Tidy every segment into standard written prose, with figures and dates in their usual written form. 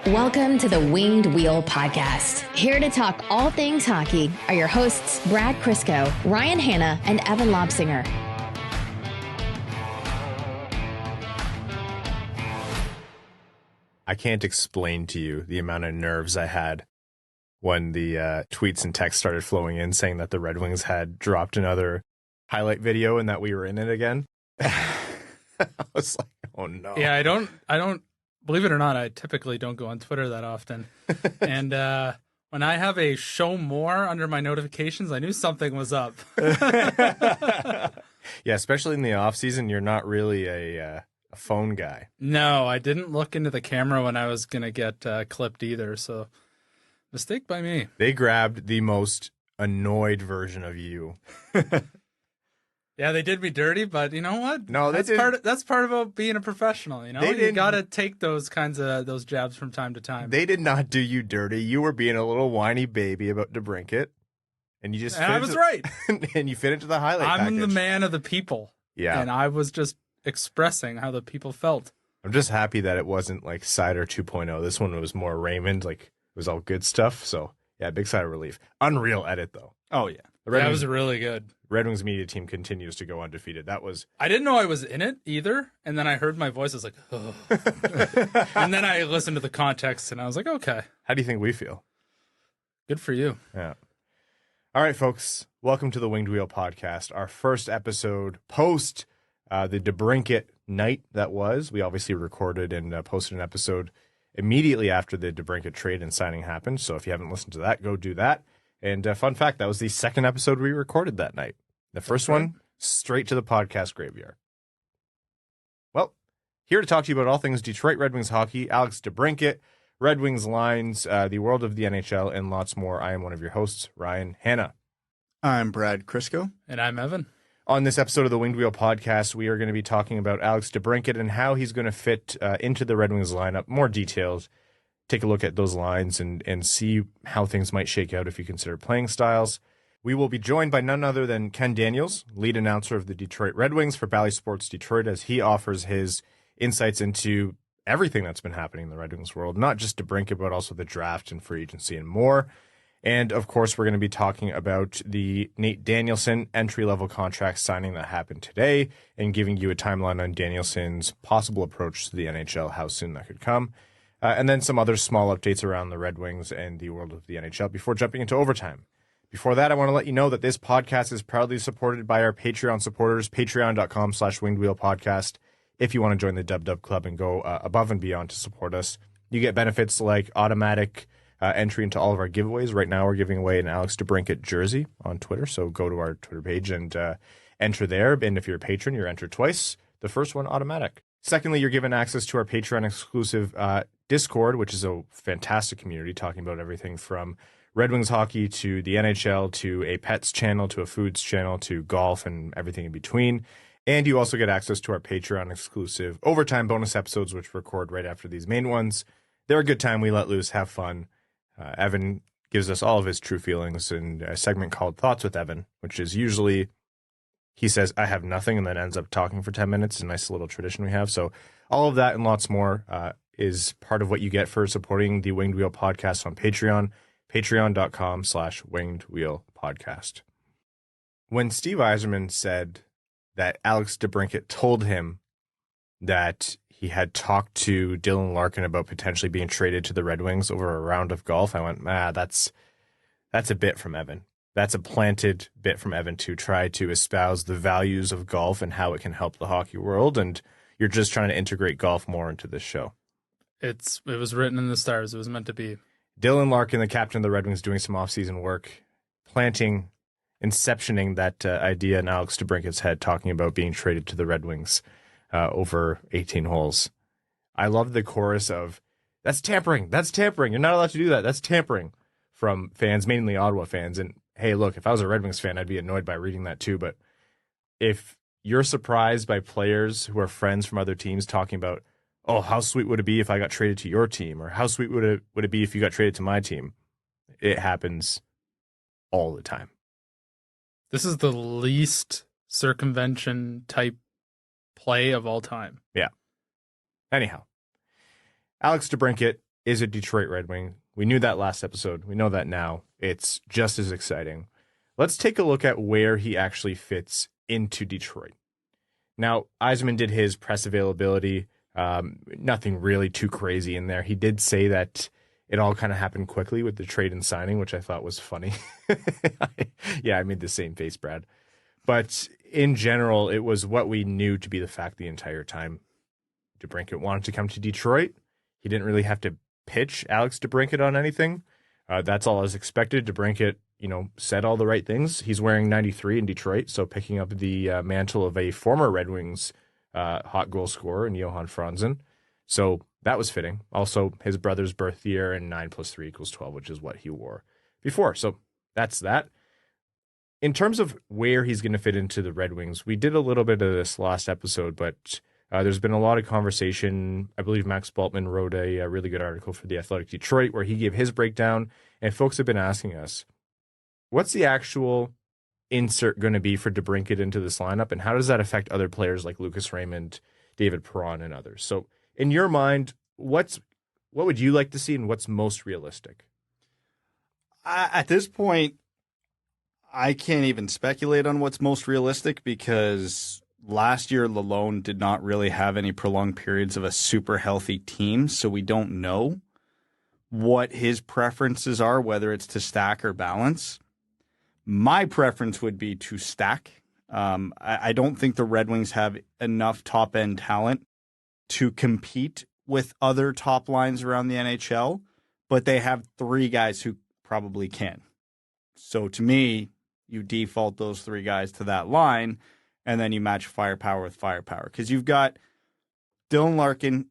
Welcome to the Winged Wheel Podcast. Here to talk all things hockey are your hosts, Brad Crisco, Ryan Hanna, and Evan Lobsinger. I can't explain to you the amount of nerves I had when the tweets and texts started flowing in saying that the Red Wings had dropped another highlight video and that we were in it again. I was like, oh no. Yeah, I don't, believe it or not, I typically don't go on Twitter that often. And when I have a show more under my notifications, I knew something was up. Yeah, especially in the off season, you're not really a phone guy. No, I didn't look into the camera when I was going to get clipped either. So mistake by me. They grabbed the most annoyed version of you. Yeah, they did me dirty, but you know what? No, that's part of being a professional. You know, you got to take those kinds of those jabs from time to time. They did not do you dirty. You were being a little whiny baby about DeBrincat, and you just. And I was right. And you fit into the highlight. I'm the package. man of the people. Yeah, and I was just expressing how the people felt. I'm just happy that it wasn't like Seider 2.0. This one was more Raymond. Like it was all good stuff. So yeah, big sigh of relief. Unreal edit though. Oh yeah, that was really good. Red Wings media team continues to go undefeated. That was. I didn't know I was in it either, and then I heard my voice. I was like, oh. And then I listened to the context, and I was like, okay. How do you think we feel? Good for you. Yeah. All right, folks. Welcome to the Winged Wheel Podcast. Our first episode post the DeBrincat night that was. We obviously recorded and posted an episode immediately after the DeBrincat trade and signing happened. So if you haven't listened to that, go do that. And fun fact, that was the second episode we recorded that night. The first one, straight to the podcast graveyard. Well, here to talk to you about all things Detroit Red Wings hockey, Alex DeBrincat, Red Wings lines, the world of the NHL, and lots more. I am one of your hosts, Ryan Hanna. I'm Brad Crisco. And I'm Evan. On this episode of the Winged Wheel Podcast, we are going to be talking about Alex DeBrincat and how he's going to fit into the Red Wings lineup. More details. Take a look at those lines and see how things might shake out if you consider playing styles. We will be joined by none other than Ken Daniels, lead announcer of the Detroit Red Wings for Bally Sports Detroit, as he offers his insights into everything that's been happening in the Red Wings world, not just DeBrincat, but also the draft and free agency and more. And, of course, we're going to be talking about the Nate Danielson entry-level contract signing that happened today and giving you a timeline on Danielson's possible approach to the NHL, how soon that could come. And then some other small updates around the Red Wings and the world of the NHL before jumping into overtime. Before that, I want to let you know that this podcast is proudly supported by our Patreon supporters, patreon.com/wingedwheelpodcast. If you want to join the Dub Club and go above and beyond to support us, you get benefits like automatic entry into all of our giveaways. Right now, we're giving away an Alex DeBrincat jersey on Twitter, so go to our Twitter page and enter there. And if you're a patron, you're entered twice. The first one, automatic. Secondly, you're given access to our Patreon exclusive Discord, which is a fantastic community talking about everything from Red Wings hockey to the NHL to a pets channel to a foods channel to golf and everything in between. And you also get access to our Patreon exclusive overtime bonus episodes, which record right after these main ones. They're a good time. We let loose, have fun. Evan gives us all of his true feelings in a segment called Thoughts with Evan, which is usually he says, I have nothing, and then ends up talking for 10 minutes. It's a nice little tradition we have. So all of that and lots more is part of what you get for supporting the Winged Wheel Podcast on Patreon, patreon.com/wingedwheelpodcast. When Steve Yzerman said that Alex DeBrincat told him that he had talked to Dylan Larkin about potentially being traded to the Red Wings over a round of golf, I went, that's a bit from Evan. That's a planted bit from Evan to try to espouse the values of golf and how it can help the hockey world. And you're just trying to integrate golf more into this show. It was written in the stars. It was meant to be. Dylan Larkin, the captain of the Red Wings, doing some off-season work, inceptioning that idea in Alex DeBrincat's head, talking about being traded to the Red Wings over 18 holes. I love the chorus of, that's tampering, that's tampering, you're not allowed to do that, that's tampering, from fans, mainly Ottawa fans. And hey, look, if I was a Red Wings fan, I'd be annoyed by reading that too. But if you're surprised by players who are friends from other teams talking about, oh, how sweet would it be if I got traded to your team? Or how sweet would it be if you got traded to my team? It happens all the time. This is the least circumvention type play of all time. Yeah. Anyhow, Alex DeBrincat is a Detroit Red Wing. We knew that last episode. We know that now. It's just as exciting. Let's take a look at where he actually fits into Detroit. Now, Yzerman did his press availability. Nothing really too crazy in there. He did say that it all kind of happened quickly with the trade and signing, which I thought was funny. Yeah, I made the same face, Brad. But in general, it was what we knew to be the fact the entire time. DeBrincat wanted to come to Detroit. He didn't really have to pitch Alex DeBrincat on anything. That's all as expected. DeBrincat, said all the right things. He's wearing 93 in Detroit, so picking up the mantle of a former Red Wings hot goal scorer in Johan Franzen. So that was fitting. Also, his brother's birth year, and 9 + 3 = 12, which is what he wore before. So that's that. In terms of where he's going to fit into the Red Wings, we did a little bit of this last episode, but there's been a lot of conversation. I believe Max Bultman wrote a really good article for The Athletic Detroit where he gave his breakdown, and folks have been asking us, what's the actual insert going to be for DeBrincat into this lineup, and how does that affect other players like Lucas Raymond, David Perron, and others? So in your mind, what would you like to see, and what's most realistic? At this point, I can't even speculate on what's most realistic because last year, Lalonde did not really have any prolonged periods of a super healthy team, so we don't know what his preferences are, whether it's to stack or balance. My preference would be to stack. I don't think the Red Wings have enough top-end talent to compete with other top lines around the NHL, but they have 3 guys who probably can. So to me, you default those 3 guys to that line, and then you match firepower with firepower. Because you've got Dylan Larkin,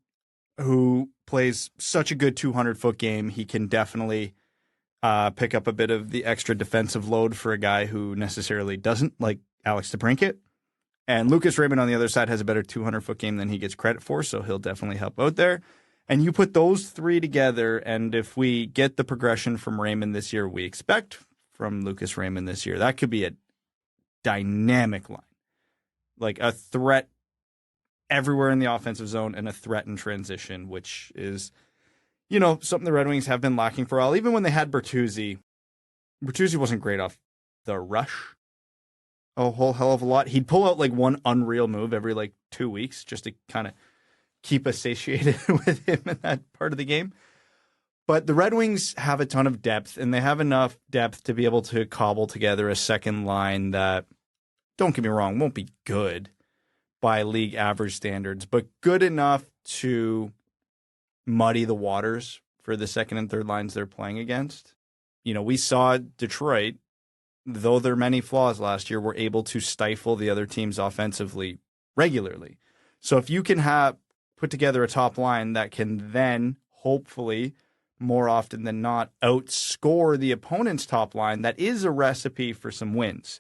who plays such a good 200-foot game. He can definitely pick up a bit of the extra defensive load for a guy who necessarily doesn't, like Alex DeBrincat. And Lucas Raymond on the other side has a better 200-foot game than he gets credit for, so he'll definitely help out there. And you put those 3 together, and if we get the progression from Raymond this year we expect from Lucas Raymond this year, that could be a dynamic line. Like a threat everywhere in the offensive zone and a threat in transition, which is, something the Red Wings have been lacking for a while. Even when they had Bertuzzi wasn't great off the rush a whole hell of a lot. He'd pull out like one unreal move every 2 weeks just to kind of keep us satiated with him in that part of the game. But the Red Wings have a ton of depth, and they have enough depth to be able to cobble together a second line that, don't get me wrong, won't be good by league average standards, but good enough to muddy the waters for the second and third lines they're playing against. We saw Detroit, though there are many flaws last year, were able to stifle the other teams offensively regularly. So if you can put together a top line that can then hopefully more often than not outscore the opponent's top line, that is a recipe for some wins.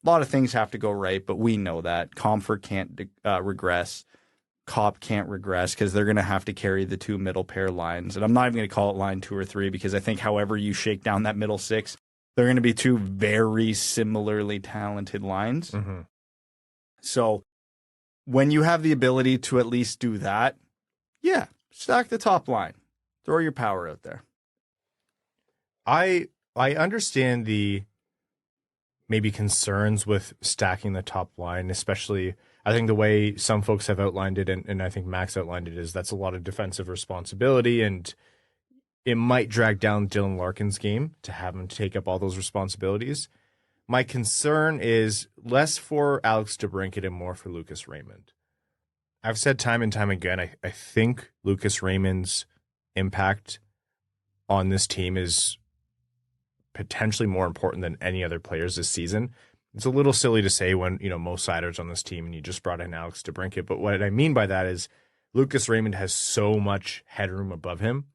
A lot of things have to go right, but we know that. Compher can't regress. Copp can't regress because they're going to have to carry the 2 middle pair lines. And I'm not even going to call it line 2 or 3 because I think however you shake down that middle 6, they're going to be 2 very similarly talented lines. Mm-hmm. So when you have the ability to at least do that, yeah, stack the top line. Throw your power out there. I understand the maybe concerns with stacking the top line, especially I think the way some folks have outlined it, and I think Max outlined it, is that's a lot of defensive responsibility, and it might drag down Dylan Larkin's game to have him take up all those responsibilities. My concern is less for Alex DeBrincat and more for Lucas Raymond. I've said time and time again, I think Lucas Raymond's impact on this team is potentially more important than any other players this season. It's a little silly to say when, Mo Seider's on this team and you just brought in Alex DeBrincat, but what I mean by that is Lucas Raymond has so much headroom above him.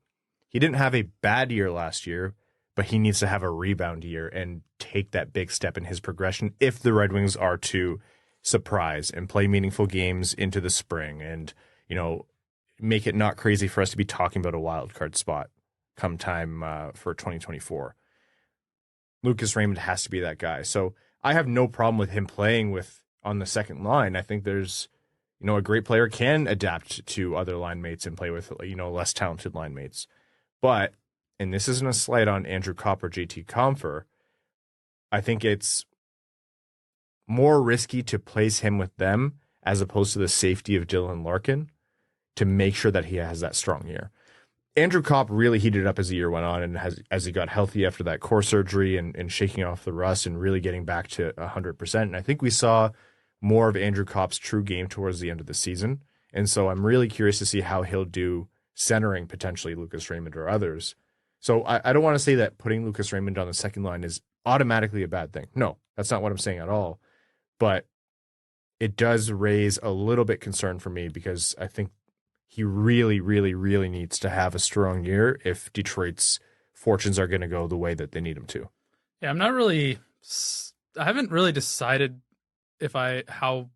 He didn't have a bad year last year, but he needs to have a rebound year and take that big step in his progression if the Red Wings are to surprise and play meaningful games into the spring and, make it not crazy for us to be talking about a wild card spot come time for 2024. Lucas Raymond has to be that guy. So I have no problem with him playing on the second line. I think there's, a great player can adapt to other line mates and play with, less talented line mates. But, and this isn't a slight on Andrew Copp or JT Compher, I think it's more risky to place him with them as opposed to the safety of Dylan Larkin to make sure that he has that strong year. Andrew Copp really heated up as the year went on, and as he got healthy after that core surgery and shaking off the rust and really getting back to 100%. And I think we saw more of Andrew Kopp's true game towards the end of the season. And so I'm really curious to see how he'll do centering potentially Lucas Raymond or others. So I don't want to say that putting Lucas Raymond on the second line is automatically a bad thing. No, that's not what I'm saying at all. But it does raise a little bit concern for me because I think he really, really, really needs to have a strong year if Detroit's fortunes are going to go the way that they need them to. Yeah, I haven't really decided how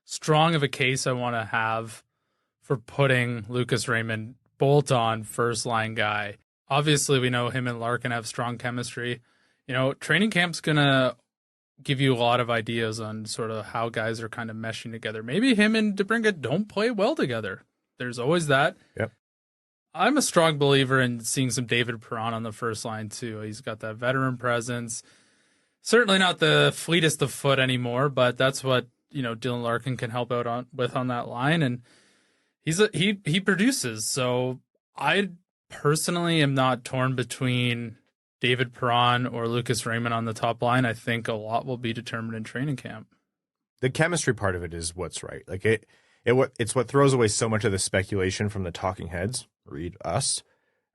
strong of a case I want to have for putting Lucas Raymond bolt on first line guy. Obviously, we know him and Larkin have strong chemistry. Training camp's going to give you a lot of ideas on sort of how guys are kind of meshing together. Maybe him and DeBrincat don't play well together. There's always that. Yep. I'm a strong believer in seeing some David Perron on the first line, too. He's got that veteran presence. Certainly not the fleetest of foot anymore, but that's what, Dylan Larkin can help out on that line. And he produces. So I personally am not torn between David Perron or Lucas Raymond on the top line. I think a lot will be determined in training camp. The chemistry part of it is what's right. Like it's what throws away so much of the speculation from the talking heads, read us,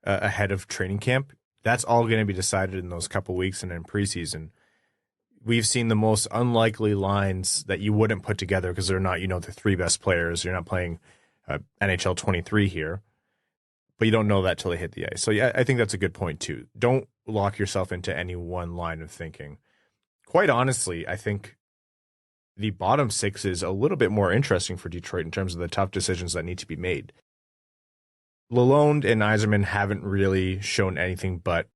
ahead of training camp. That's all going to be decided in those couple weeks and in preseason. We've seen the most unlikely lines that you wouldn't put together because they're not, the three best players. You're not playing NHL 23 here, but you don't know that till they hit the ice. So yeah, I think that's a good point too. Don't lock yourself into any one line of thinking. Quite honestly, I think the bottom six is a little bit more interesting for Detroit in terms of the tough decisions that need to be made. Lalonde and Yzerman haven't really shown anything but,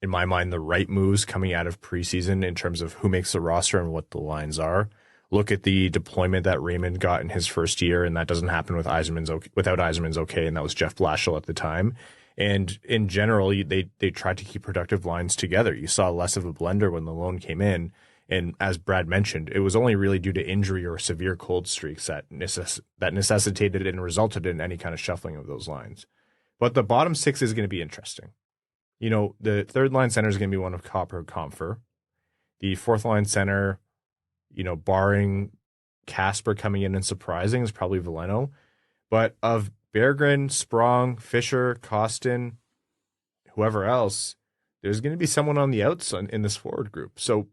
in my mind, the right moves coming out of preseason in terms of who makes the roster and what the lines are. Look at the deployment that Raymond got in his first year, and that doesn't happen without Yzerman's okay, and that was Jeff Blashill at the time. And in general, they tried to keep productive lines together. You saw less of a blender when Lalonde came in. And as Brad mentioned, it was only really due to injury or severe cold streaks that necessitated and resulted in any kind of shuffling of those lines. But the bottom six is going to be interesting. The third line center is going to be one of Copp or Compher. The fourth line center, barring Kasper coming in and surprising, is probably Veleno. But of Berggren, Sprong, Fischer, Kostin, whoever else, there's going to be someone on the outs in this forward group. So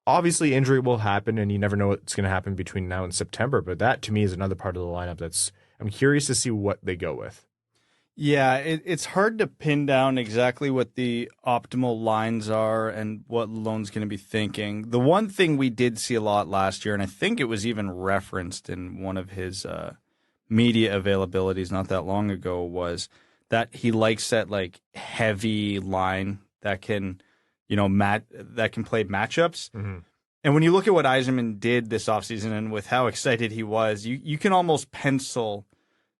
obviously, injury will happen, and you never know what's going to happen between now and September. But that, to me, is another part of the lineup I'm curious to see what they go with. Yeah, it's hard to pin down exactly what the optimal lines are and what Lalonde's going to be thinking. The one thing we did see a lot last year, and I think it was even referenced in one of his media availabilities not that long ago, was that he likes that heavy line that can that can play matchups. Mm-hmm. And when you look at what Yzerman did this offseason and with how excited he was, you can almost pencil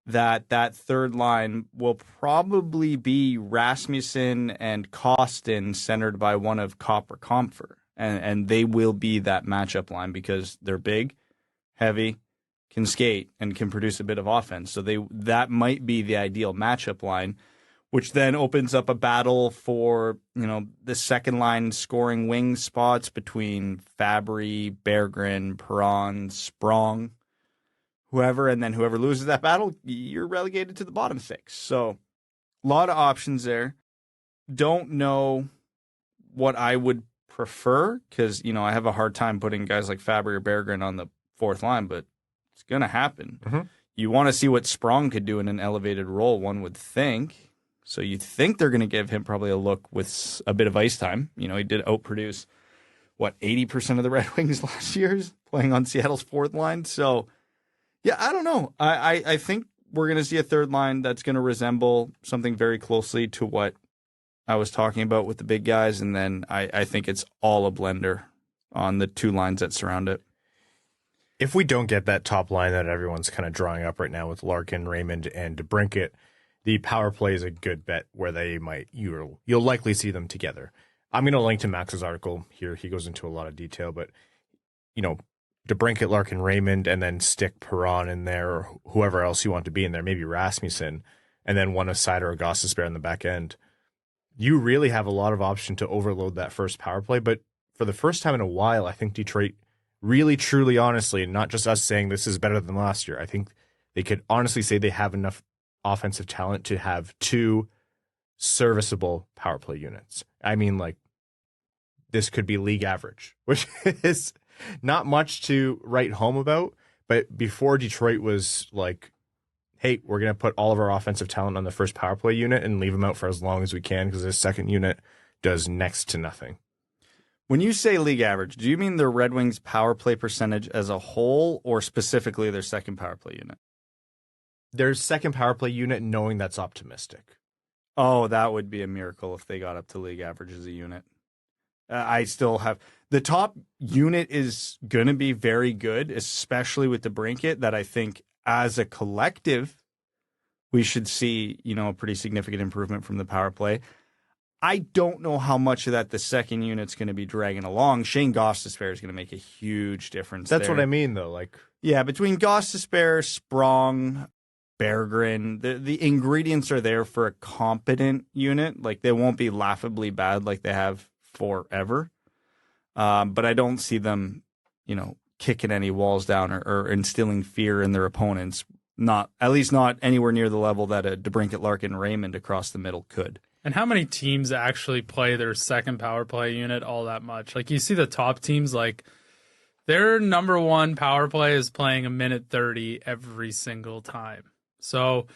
that third line will probably be Rasmussen and Kostin centered by one of Copp or Compher. And they will be that matchup line because they're big, heavy, can skate, and can produce a bit of offense. So that might be the ideal matchup line, which then opens up a battle for, the second line scoring wing spots between Fabbri, Berggren, Perron, Sprong, whoever, and then whoever loses that battle, you're relegated to the bottom six. So a lot of options there. Don't know what I would prefer because, I have a hard time putting guys like Fabbri or Berggren on the fourth line, but it's going to happen. Mm-hmm. You want to see what Sprong could do in an elevated role, one would think. So you think they're going to give him probably a look with a bit of ice time. He did outproduce, 80% of the Red Wings last year playing on Seattle's fourth line. So, yeah, I don't know. I think we're going to see a third line that's going to resemble something very closely to what I was talking about with the big guys. And then I think it's all a blender on the two lines that surround it. If we don't get that top line that everyone's kind of drawing up right now with Larkin, Raymond, and DeBrincat, the power play is a good bet where you'll likely see them together. I'm going to link to Max's article here. He goes into a lot of detail, but DeBrincat, Larkin, Raymond, and then stick Perron in there, or whoever else you want to be in there, maybe Rasmussen, and then one of Seider or Gostisbehere on the back end. You really have a lot of option to overload that first power play, but for the first time in a while, I think Detroit really, truly, honestly, and not just us saying this is better than last year, I think they could honestly say they have enough offensive talent to have 2 serviceable power play units. I mean, like, this could be league average, which is not much to write home about, but before Detroit was like, hey, we're going to put all of our offensive talent on the first power play unit and leave them out for as long as we can because this second unit does next to nothing. When you say league average, do you mean the Red Wings power play percentage as a whole or specifically their second power play unit? Their second power play unit, knowing that's optimistic. Oh, that would be a miracle if they got up to league average as a unit. I still have the top unit is going to be very good, especially with DeBrincat, that I think as a collective, we should see, a pretty significant improvement from the power play. I don't know how much of that the second unit's going to be dragging along. Shane Gostisbehere is going to make a huge difference. That's there. what I mean, though. Yeah, between Gostisbehere, Sprong, Berggren, the ingredients are there for a competent unit. Like, they won't be laughably bad like they have forever. But I don't see them, kicking any walls down or instilling fear in their opponents. At least not anywhere near the level that a DeBrincat, Larkin, Raymond across the middle could. And how many teams actually play their second power play unit all that much? Like, you see the top teams, like, their number one power play is playing a minute 30 every single time. So,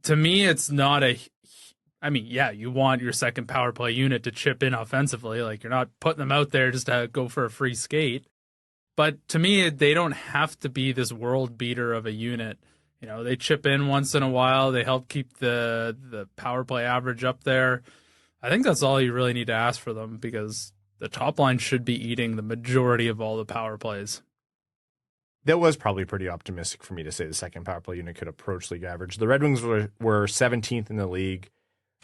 to me, it's not you want your second power play unit to chip in offensively. Like, you're not putting them out there just to go for a free skate. But to me, they don't have to be this world beater of a unit. They chip in once in a while. They help keep the power play average up there. I think that's all you really need to ask for them because the top line should be eating the majority of all the power plays. That was probably pretty optimistic for me to say the second power play unit could approach league average. The Red Wings were 17th in the league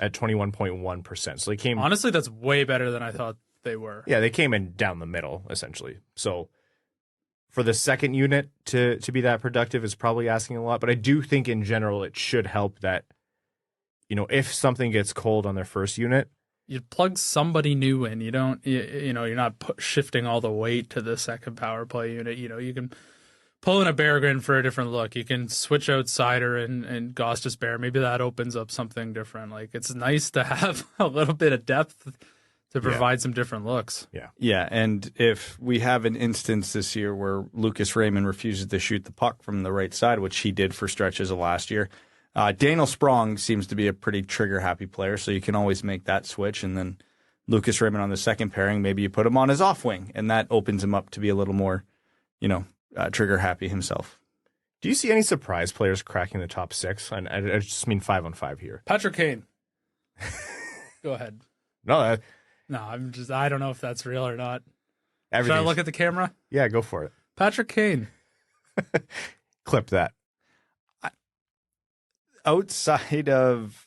at 21.1%. So they came... Honestly, that's way better than I thought they were. Yeah, they came in down the middle, essentially. So for the second unit to be that productive is probably asking a lot. But I do think in general it should help that, if something gets cold on their first unit, you plug somebody new in. You don't, you're not shifting all the weight to the second power play unit. You can pull in a Berggren for a different look. You can switch out Seider and Gostisbehere. Maybe that opens up something different. Like, it's nice to have a little bit of depth to provide some different looks. Yeah, and if we have an instance this year where Lucas Raymond refuses to shoot the puck from the right side, which he did for stretches of last year, Daniel Sprong seems to be a pretty trigger-happy player, so you can always make that switch, and then Lucas Raymond on the second pairing, maybe you put him on his off wing, and that opens him up to be a little more, trigger-happy himself. Do you see any surprise players cracking the top 6? I just mean 5-on-5 here. Patrick Kane. Go ahead. No, I don't know if that's real or not. Should I look at the camera? Yeah, go for it. Patrick Kane. Clip that. Outside of,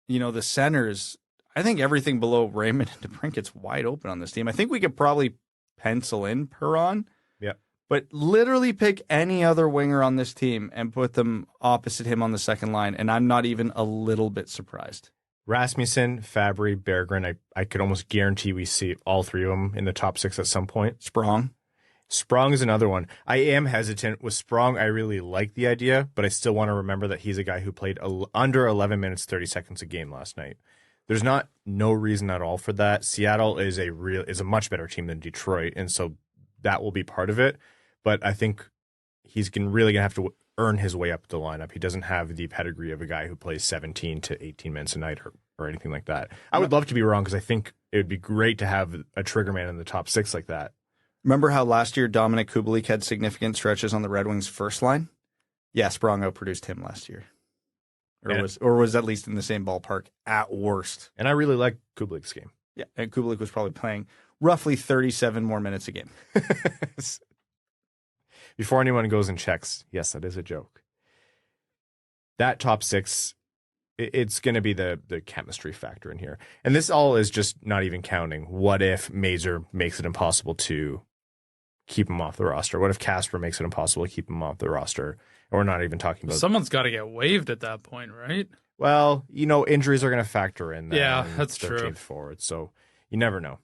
the centers, I think everything below Raymond and DeBrincat's wide open on this team. I think we could probably pencil in Perron. Yeah. But literally pick any other winger on this team and put them opposite him on the second line, and I'm not even a little bit surprised. Rasmussen, Fabbri, Berggren, I could almost guarantee we see all 3 of them in the top 6 at some point. Sprong is another one. I am hesitant with Sprong. I really like the idea, but I still want to remember that he's a guy who played under 11 minutes, 30 seconds a game last night. There's no reason at all for that. Seattle is a much better team than Detroit, and so that will be part of it. But I think he's really going to have to earn his way up the lineup. He doesn't have the pedigree of a guy who plays 17 to 18 minutes a night or anything like that. I would love to be wrong because I think it would be great to have a trigger man in the top 6 like that. Remember how last year Dominik Kubalik had significant stretches on the Red Wings' first line? Yeah, Sprong outproduced him last year. Or was at least in the same ballpark at worst. And I really like Kubalik's game. Yeah, and Kubalik was probably playing roughly 37 more minutes a game. Before anyone goes and checks, yes, that is a joke. That top 6 it's going to be the chemistry factor in here. And this all is just not even counting. What if Mazur makes it impossible to keep him off the roster? What if Kasper makes it impossible to keep him off the roster? And we're not even talking about... Someone's got to get waived at that point, right? Well, injuries are going to factor in. Yeah, that's true. 13th forward, so you never know.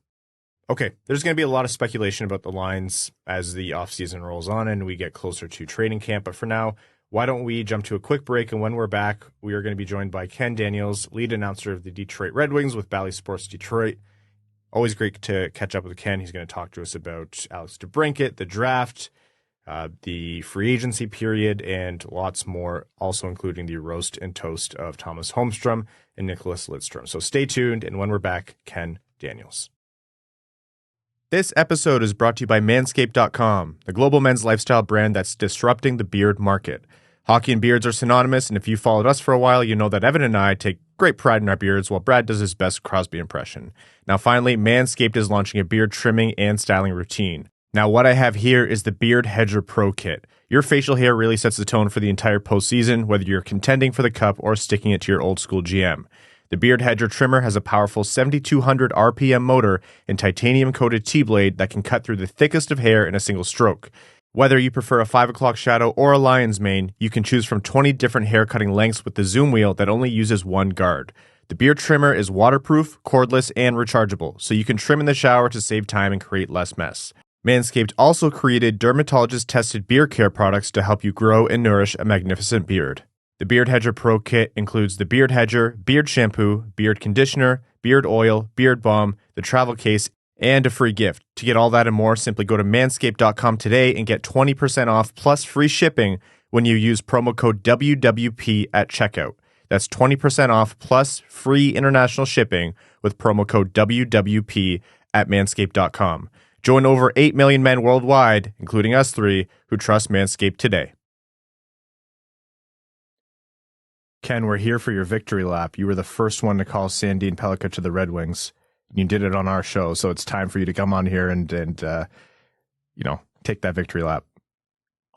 Okay, there's going to be a lot of speculation about the lines as the offseason rolls on and we get closer to training camp. But for now, why don't we jump to a quick break? And when we're back, we are going to be joined by Ken Daniels, lead announcer of the Detroit Red Wings with Bally Sports Detroit. Always great to catch up with Ken. He's going to talk to us about Alex DeBrincat, the draft, the free agency period, and lots more, also including the roast and toast of Tomas Holmstrom and Nicklas Lidstrom. So stay tuned, and when we're back, Ken Daniels. This episode is brought to you by Manscaped.com, the global men's lifestyle brand that's disrupting the beard market. Hockey and beards are synonymous, and if you followed us for a while, you know that Evan and I take great pride in our beards while Brad does his best Crosby impression. Now finally, Manscaped is launching a beard trimming and styling routine. Now what I have here is the Beard Hedger Pro Kit. Your facial hair really sets the tone for the entire postseason, whether you're contending for the cup or sticking it to your old school GM. The Beard Hedger trimmer has a powerful 7,200 RPM motor and titanium-coated T-blade that can cut through the thickest of hair in a single stroke. Whether you prefer a 5 o'clock shadow or a lion's mane, you can choose from 20 different hair cutting lengths with the zoom wheel that only uses one guard. The beard trimmer is waterproof, cordless, and rechargeable, so you can trim in the shower to save time and create less mess. Manscaped also created dermatologist-tested beard care products to help you grow and nourish a magnificent beard. The Beard Hedger Pro Kit includes the Beard Hedger, beard shampoo, beard conditioner, beard oil, beard balm, the travel case, and a free gift. To get all that and more, simply go to manscaped.com today and get 20% off plus free shipping when you use promo code WWP at checkout. That's 20% off plus free international shipping with promo code WWP at manscaped.com. Join over 8 million men worldwide, including us three, who trust Manscaped today. Ken, we're here for your victory lap. You were the first one to call Sandin Pellikka to the Red Wings. You did it on our show, so it's time for you to come on here and take that victory lap.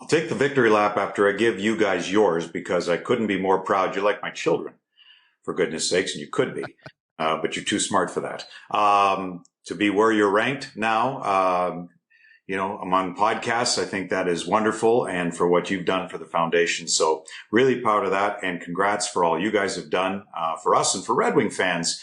I'll take the victory lap after I give you guys yours, because I couldn't be more proud. You're like my children, for goodness sakes, and you could be, but you're too smart for that. To be where you're ranked now, among podcasts, I think that is wonderful, and for what you've done for the foundation. So really proud of that, and congrats for all you guys have done for us and for Red Wing fans.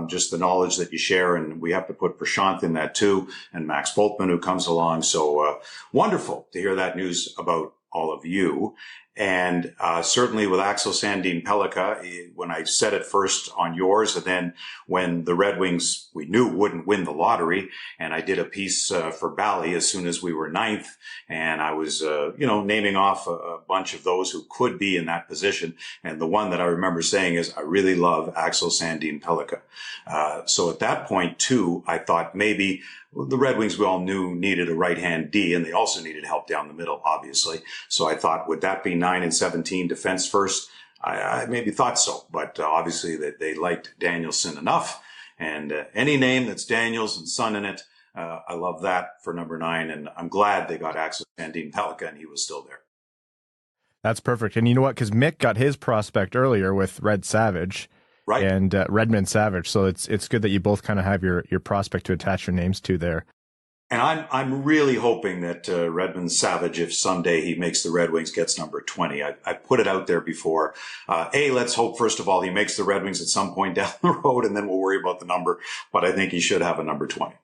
Just the knowledge that you share, and we have to put Prashanth in that too, and Max Boltman who comes along. So wonderful to hear that news about all of you. And certainly with Axel Sandin Pellikka, when I said it first on yours, and then when the Red Wings, we knew wouldn't win the lottery, and I did a piece for Bally as soon as we were 9th, and I was, naming off a bunch of those who could be in that position. And the one that I remember saying is, I really love Axel Sandin Pellikka. So at that point too, I thought maybe the Red Wings, we all knew, needed a right-hand D, and they also needed help down the middle, obviously. So I thought, would that be 9 and 17 defense first? I maybe thought so, but obviously they liked Danielson enough. And any name that's Daniels and Son in it, I love that for number 9. And I'm glad they got Axel Sandin Pellikka, and he was still there. That's perfect. And you know what? Because Mick got his prospect earlier with Red Savage. Right. And Redmond Savage. So it's good that you both kind of have your prospect to attach your names to there. And I'm really hoping that Redmond Savage, if someday he makes the Red Wings, gets number 20. I put it out there before. Let's hope, first of all, he makes the Red Wings at some point down the road, and then we'll worry about the number. But I think he should have a number 20.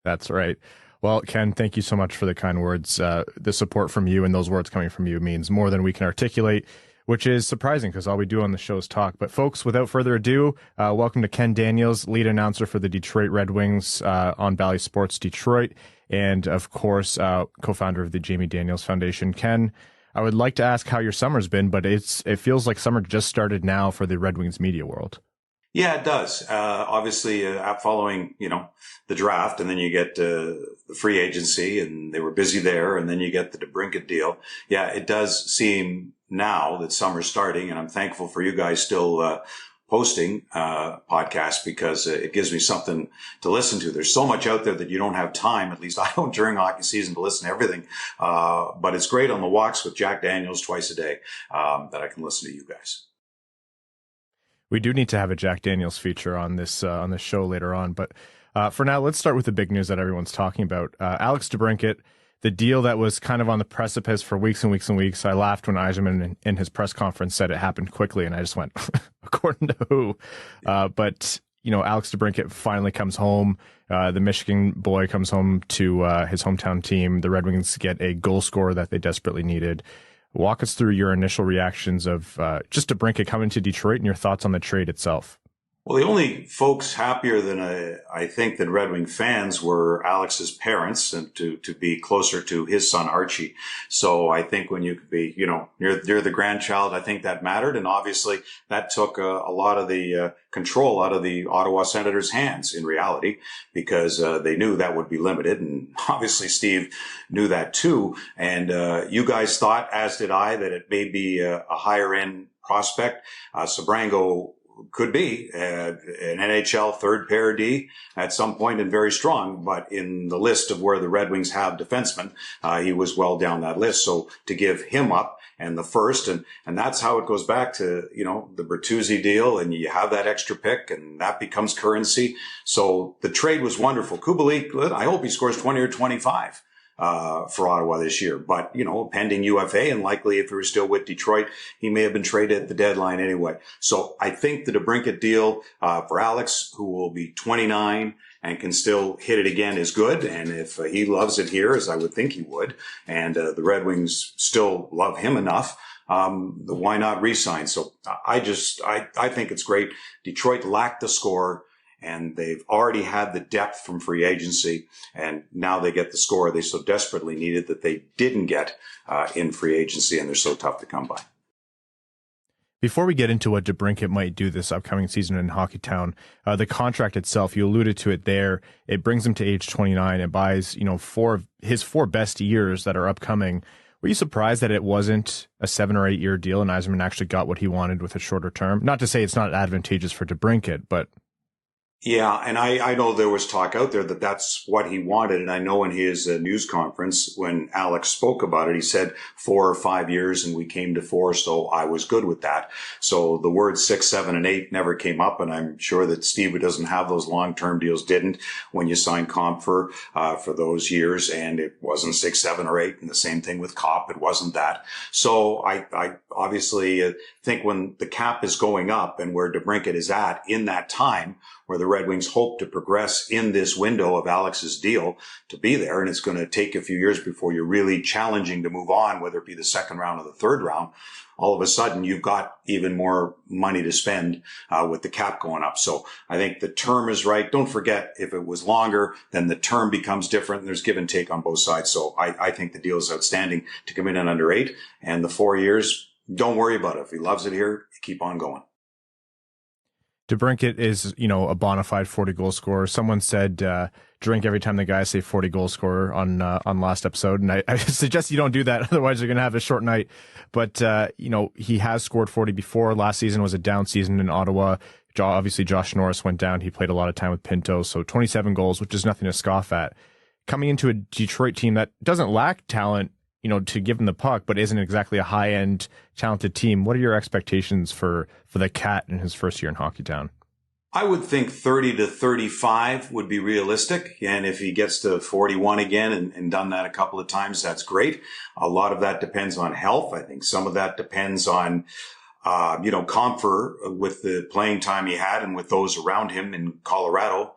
That's right. Well, Ken, thank you so much for the kind words. The support from you and those words coming from you means more than we can articulate, which is surprising because all we do on the show is talk. But folks, without further ado, welcome to Ken Daniels, lead announcer for the Detroit Red Wings on Bally Sports Detroit, and of course, co-founder of the Jamie Daniels Foundation. Ken, I would like to ask how your summer's been, but it feels like summer just started now for the Red Wings media world. Yeah, it does. Obviously, following, the draft, and then you get the free agency, and they were busy there, and then you get the DeBrincat deal. Yeah, it does seem now that summer's starting, and I'm thankful for you guys still posting podcasts, because it gives me something to listen to. There's so much out there that you don't have time, at least I don't during hockey season, to listen to everything. But it's great on the walks with Jack Daniels twice a day that I can listen to you guys. We do need to have a Jack Daniels feature on this show later on. But for now, let's start with the big news that everyone's talking about. Alex DeBrincat, the deal that was kind of on the precipice for weeks and weeks and weeks. I laughed when Yzerman in his press conference said it happened quickly, and I just went, according to who? But Alex DeBrincat finally comes home. The Michigan boy comes home to his hometown team. The Red Wings get a goal scorer that they desperately needed. Walk us through your initial reactions of just DeBrincat coming to Detroit and your thoughts on the trade itself. Well, the only folks happier than I think than Red Wing fans were Alex's parents, and to be closer to his son Archie. So I think when you could be, near the grandchild, I think that mattered, and obviously that took a lot of the control out of the Ottawa Senators' hands in reality, because they knew that would be limited, and obviously Steve knew that too. And you guys thought, as did I, that it may be a higher end prospect. Sebrango could be an NHL third pair D at some point and very strong, but in the list of where the Red Wings have defensemen, he was well down that list. So to give him up and the first, and that's how it goes back to, the Bertuzzi deal, and you have that extra pick and that becomes currency. So the trade was wonderful. Kubalik, I hope he scores 20 or 25. For Ottawa this year. But, pending UFA, and likely if he were still with Detroit, he may have been traded at the deadline anyway. So I think the DeBrincat deal for Alex, who will be 29 and can still hit it again, is good. And if he loves it here, as I would think he would, and the Red Wings still love him enough, why not re-sign? So I think it's great. Detroit lacked the score, and they've already had the depth from free agency, and now they get the score they so desperately needed that they didn't get in free agency, and they're so tough to come by. Before we get into what DeBrincat might do this upcoming season in Hockeytown, the contract itself, you alluded to it there, it brings him to age 29 and buys, his four best years that are upcoming. Were you surprised that it wasn't a 7 or 8 year deal and Yzerman actually got what he wanted with a shorter term? Not to say it's not advantageous for DeBrincat, but... Yeah, and I know there was talk out there that that's what he wanted. And I know in his news conference, when Alex spoke about it, he said 4 or 5 years, and we came to 4, so I was good with that. So the words 6, 7, and 8 never came up, and I'm sure that Steve, who doesn't have those long-term deals, didn't when you signed Compher for those years, and it wasn't 6, 7, or 8, and the same thing with Copp, it wasn't that. So I obviously think when the cap is going up and where DeBrincat is at in that time, where the Red Wings hope to progress in this window of Alex's deal to be there. And it's going to take a few years before you're really challenging to move on, whether it be the second round or the third round. All of a sudden, you've got even more money to spend with the cap going up. So I think the term is right. Don't forget, if it was longer, then the term becomes different, and there's give and take on both sides. So I think the deal is outstanding to come in at under 8. And the 4 years, don't worry about it. If he loves it here, keep on going. DeBrincat is, a bona fide 40 goal scorer. Someone said, drink every time the guys say 40 goal scorer on last episode. And I suggest you don't do that. Otherwise you're going to have a short night. But, he has scored 40 before. Last season was a down season in Ottawa. Obviously Josh Norris went down. He played a lot of time with Pinto. So 27 goals, which is nothing to scoff at. Coming into a Detroit team that doesn't lack talent, to give him the puck, but isn't exactly a high-end talented team. What are your expectations for the Cat in his first year in Hockeytown? I would think 30 to 35 would be realistic. And if he gets to 41 again and done that a couple of times, that's great. A lot of that depends on health. I think some of that depends on Compher, with the playing time he had and with those around him in Colorado,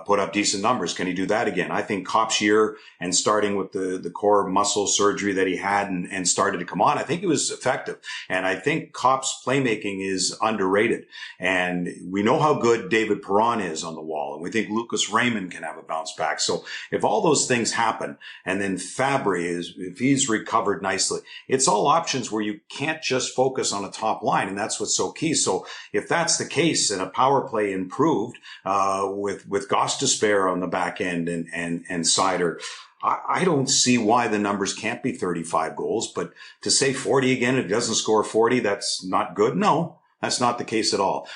put up decent numbers. Can he do that again? I think Copp's year, and starting with the core muscle surgery that he had and started to come on, I think it was effective. And I think Copp's playmaking is underrated. And we know how good David Perron is on the wall. And we think Lucas Raymond can have a bounce back. So if all those things happen, and then Fabbri if he's recovered nicely, it's all options where you can't just focus on a top line, and that's what's so key. So if that's the case, and a power play improved with Gostisbehere on the back end and Seider, I don't see why the numbers can't be 35 goals. But to say 40 again, if he doesn't score 40, that's not good. No, that's not the case at all.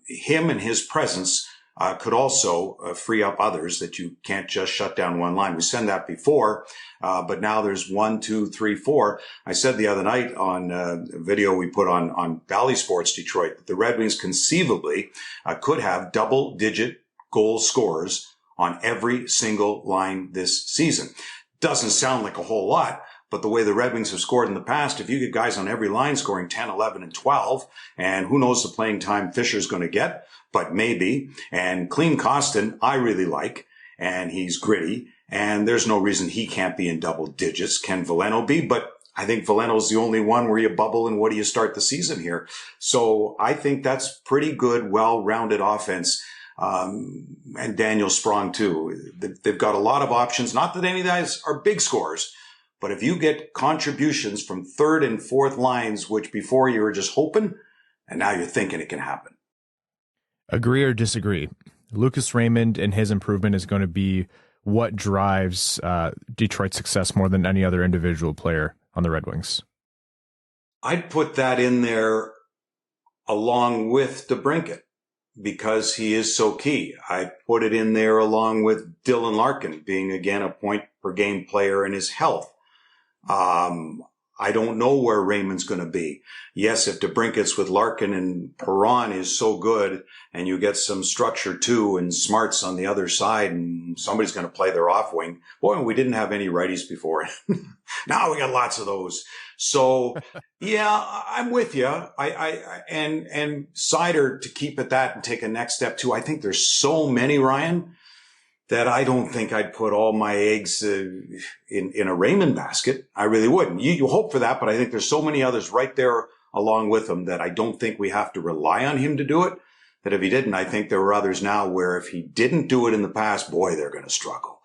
Him and his presence could also free up others, that you can't just shut down one line. We said that before, but now there's 1, 2, 3, 4. I said the other night on a video we put on Bally Sports Detroit that the Red Wings conceivably could have double-digit goal scorers on every single line this season. Doesn't sound like a whole lot, but the way the Red Wings have scored in the past, if you get guys on every line scoring 10, 11, and 12, and who knows the playing time Fisher's going to get, but maybe. And Clean Costin, I really like, and he's gritty, and there's no reason he can't be in double digits. Can Veleno be? But I think Veleno's the only one where you bubble and what do you start the season here? So I think that's pretty good, well-rounded offense. And Daniel Sprong too. They've got a lot of options. Not that any of guys are big scorers, but if you get contributions from third and fourth lines, which before you were just hoping, and now you're thinking it can happen. Agree or disagree? Lucas Raymond and his improvement is going to be what drives Detroit's success more than any other individual player on the Red Wings. I'd put that in there along with DeBrincat, because he is so key. I put it in there along with Dylan Larkin being, again, a point-per-game player and his health. I don't know where Raymond's going to be. Yes, if DeBrincat's with Larkin and Perron is so good and you get some structure too and smarts on the other side and somebody's going to play their off wing. Boy, we didn't have any righties before. Now we got lots of those. So yeah, I'm with you. And Seider to keep at that and take a next step too. I think there's so many, Ryan, that I don't think I'd put all my eggs in a Raymond basket. I really wouldn't. You hope for that, but I think there's so many others right there along with him that I don't think we have to rely on him to do it. That if he didn't, I think there are others now where if he didn't do it in the past, boy, they're going to struggle.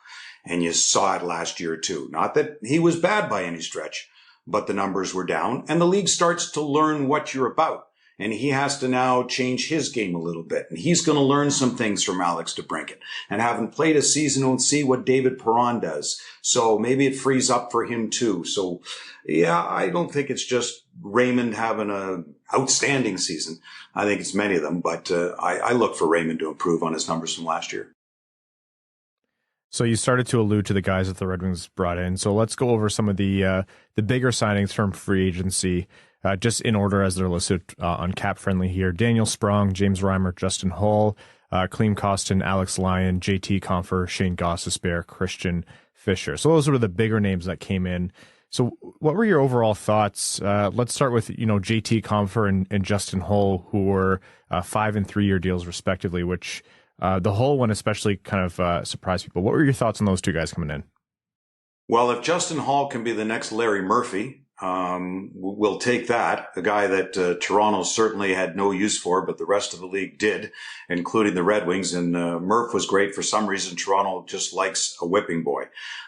And you saw it last year too. Not that he was bad by any stretch, but the numbers were down and the league starts to learn what you're about. And he has to now change his game a little bit. And he's going to learn some things from Alex DeBrincat. And having played a season, we'll see what David Perron does. So maybe it frees up for him too. So yeah, I don't think it's just Raymond having an outstanding season. I think it's many of them. But I look for Raymond to improve on his numbers from last year. So you started to allude to the guys that the Red Wings brought in. So let's go over some of the bigger signings from free agency. Just in order as they're listed on Cap Friendly here. Daniel Sprong, James Reimer, Justin Holl, Clean Costin, Alex Lyon, JT Compher, Shane Gostisbehere, Christian Fischer. So those were the bigger names that came in. So what were your overall thoughts? Let's start with, JT Compher and Justin Holl, who were 5 and 3 year deals respectively, which the Holl one especially kind of surprised people. What were your thoughts on those two guys coming in? Well, if Justin Holl can be the next Larry Murphy, we'll take that. A guy that Toronto certainly had no use for, but the rest of the league did, including the Red Wings. And Murph was great. For some reason, Toronto just likes a whipping boy.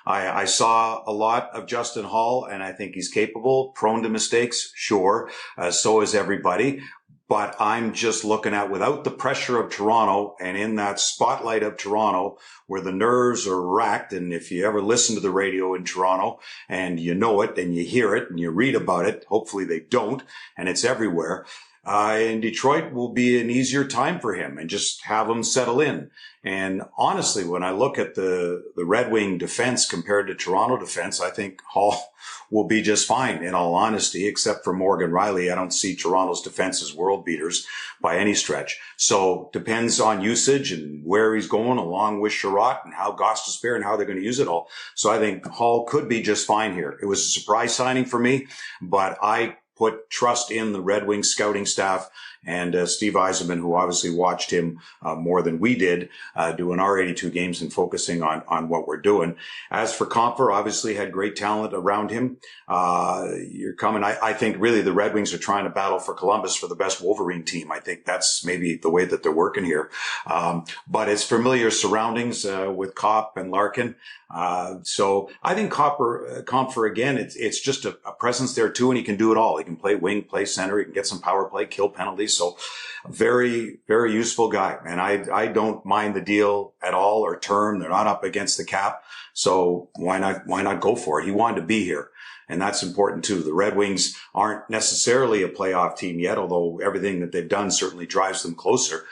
I saw a lot of Justin Holl, and I think he's capable, prone to mistakes, sure. So is everybody. But I'm just looking at, without the pressure of Toronto and in that spotlight of Toronto where the nerves are racked. And if you ever listen to the radio in Toronto and you know it and you hear it and you read about it, hopefully they don't, and it's everywhere. In Detroit will be an easier time for him and just have him settle in. And honestly, when I look at the Red Wing defense compared to Toronto defense, I think Holl will be just fine, in all honesty, except for Morgan Riley. I don't see Toronto's defense as world beaters by any stretch. So depends on usage and where he's going along with Sherratt and how Gostisbehere and how they're going to use it all. So I think Holl could be just fine here. It was a surprise signing for me, but I put trust in the Red Wings scouting staff and Steve Yzerman, who obviously watched him more than we did, doing our 82 games and focusing on what we're doing. As for Compher, obviously had great talent around him. You're coming. I think really the Red Wings are trying to battle for Columbus for the best Wolverine team. I think that's maybe the way that they're working here. But it's familiar surroundings with Copp and Larkin. So I think Compher again, it's just a presence there too, and he can do it all. He can play wing, play center, he can get some power play, kill penalties. So very, very useful guy. And I don't mind the deal at all or term. They're not up against the cap. So why not go for it? He wanted to be here. And that's important too. The Red Wings aren't necessarily a playoff team yet, although everything that they've done certainly drives them closer.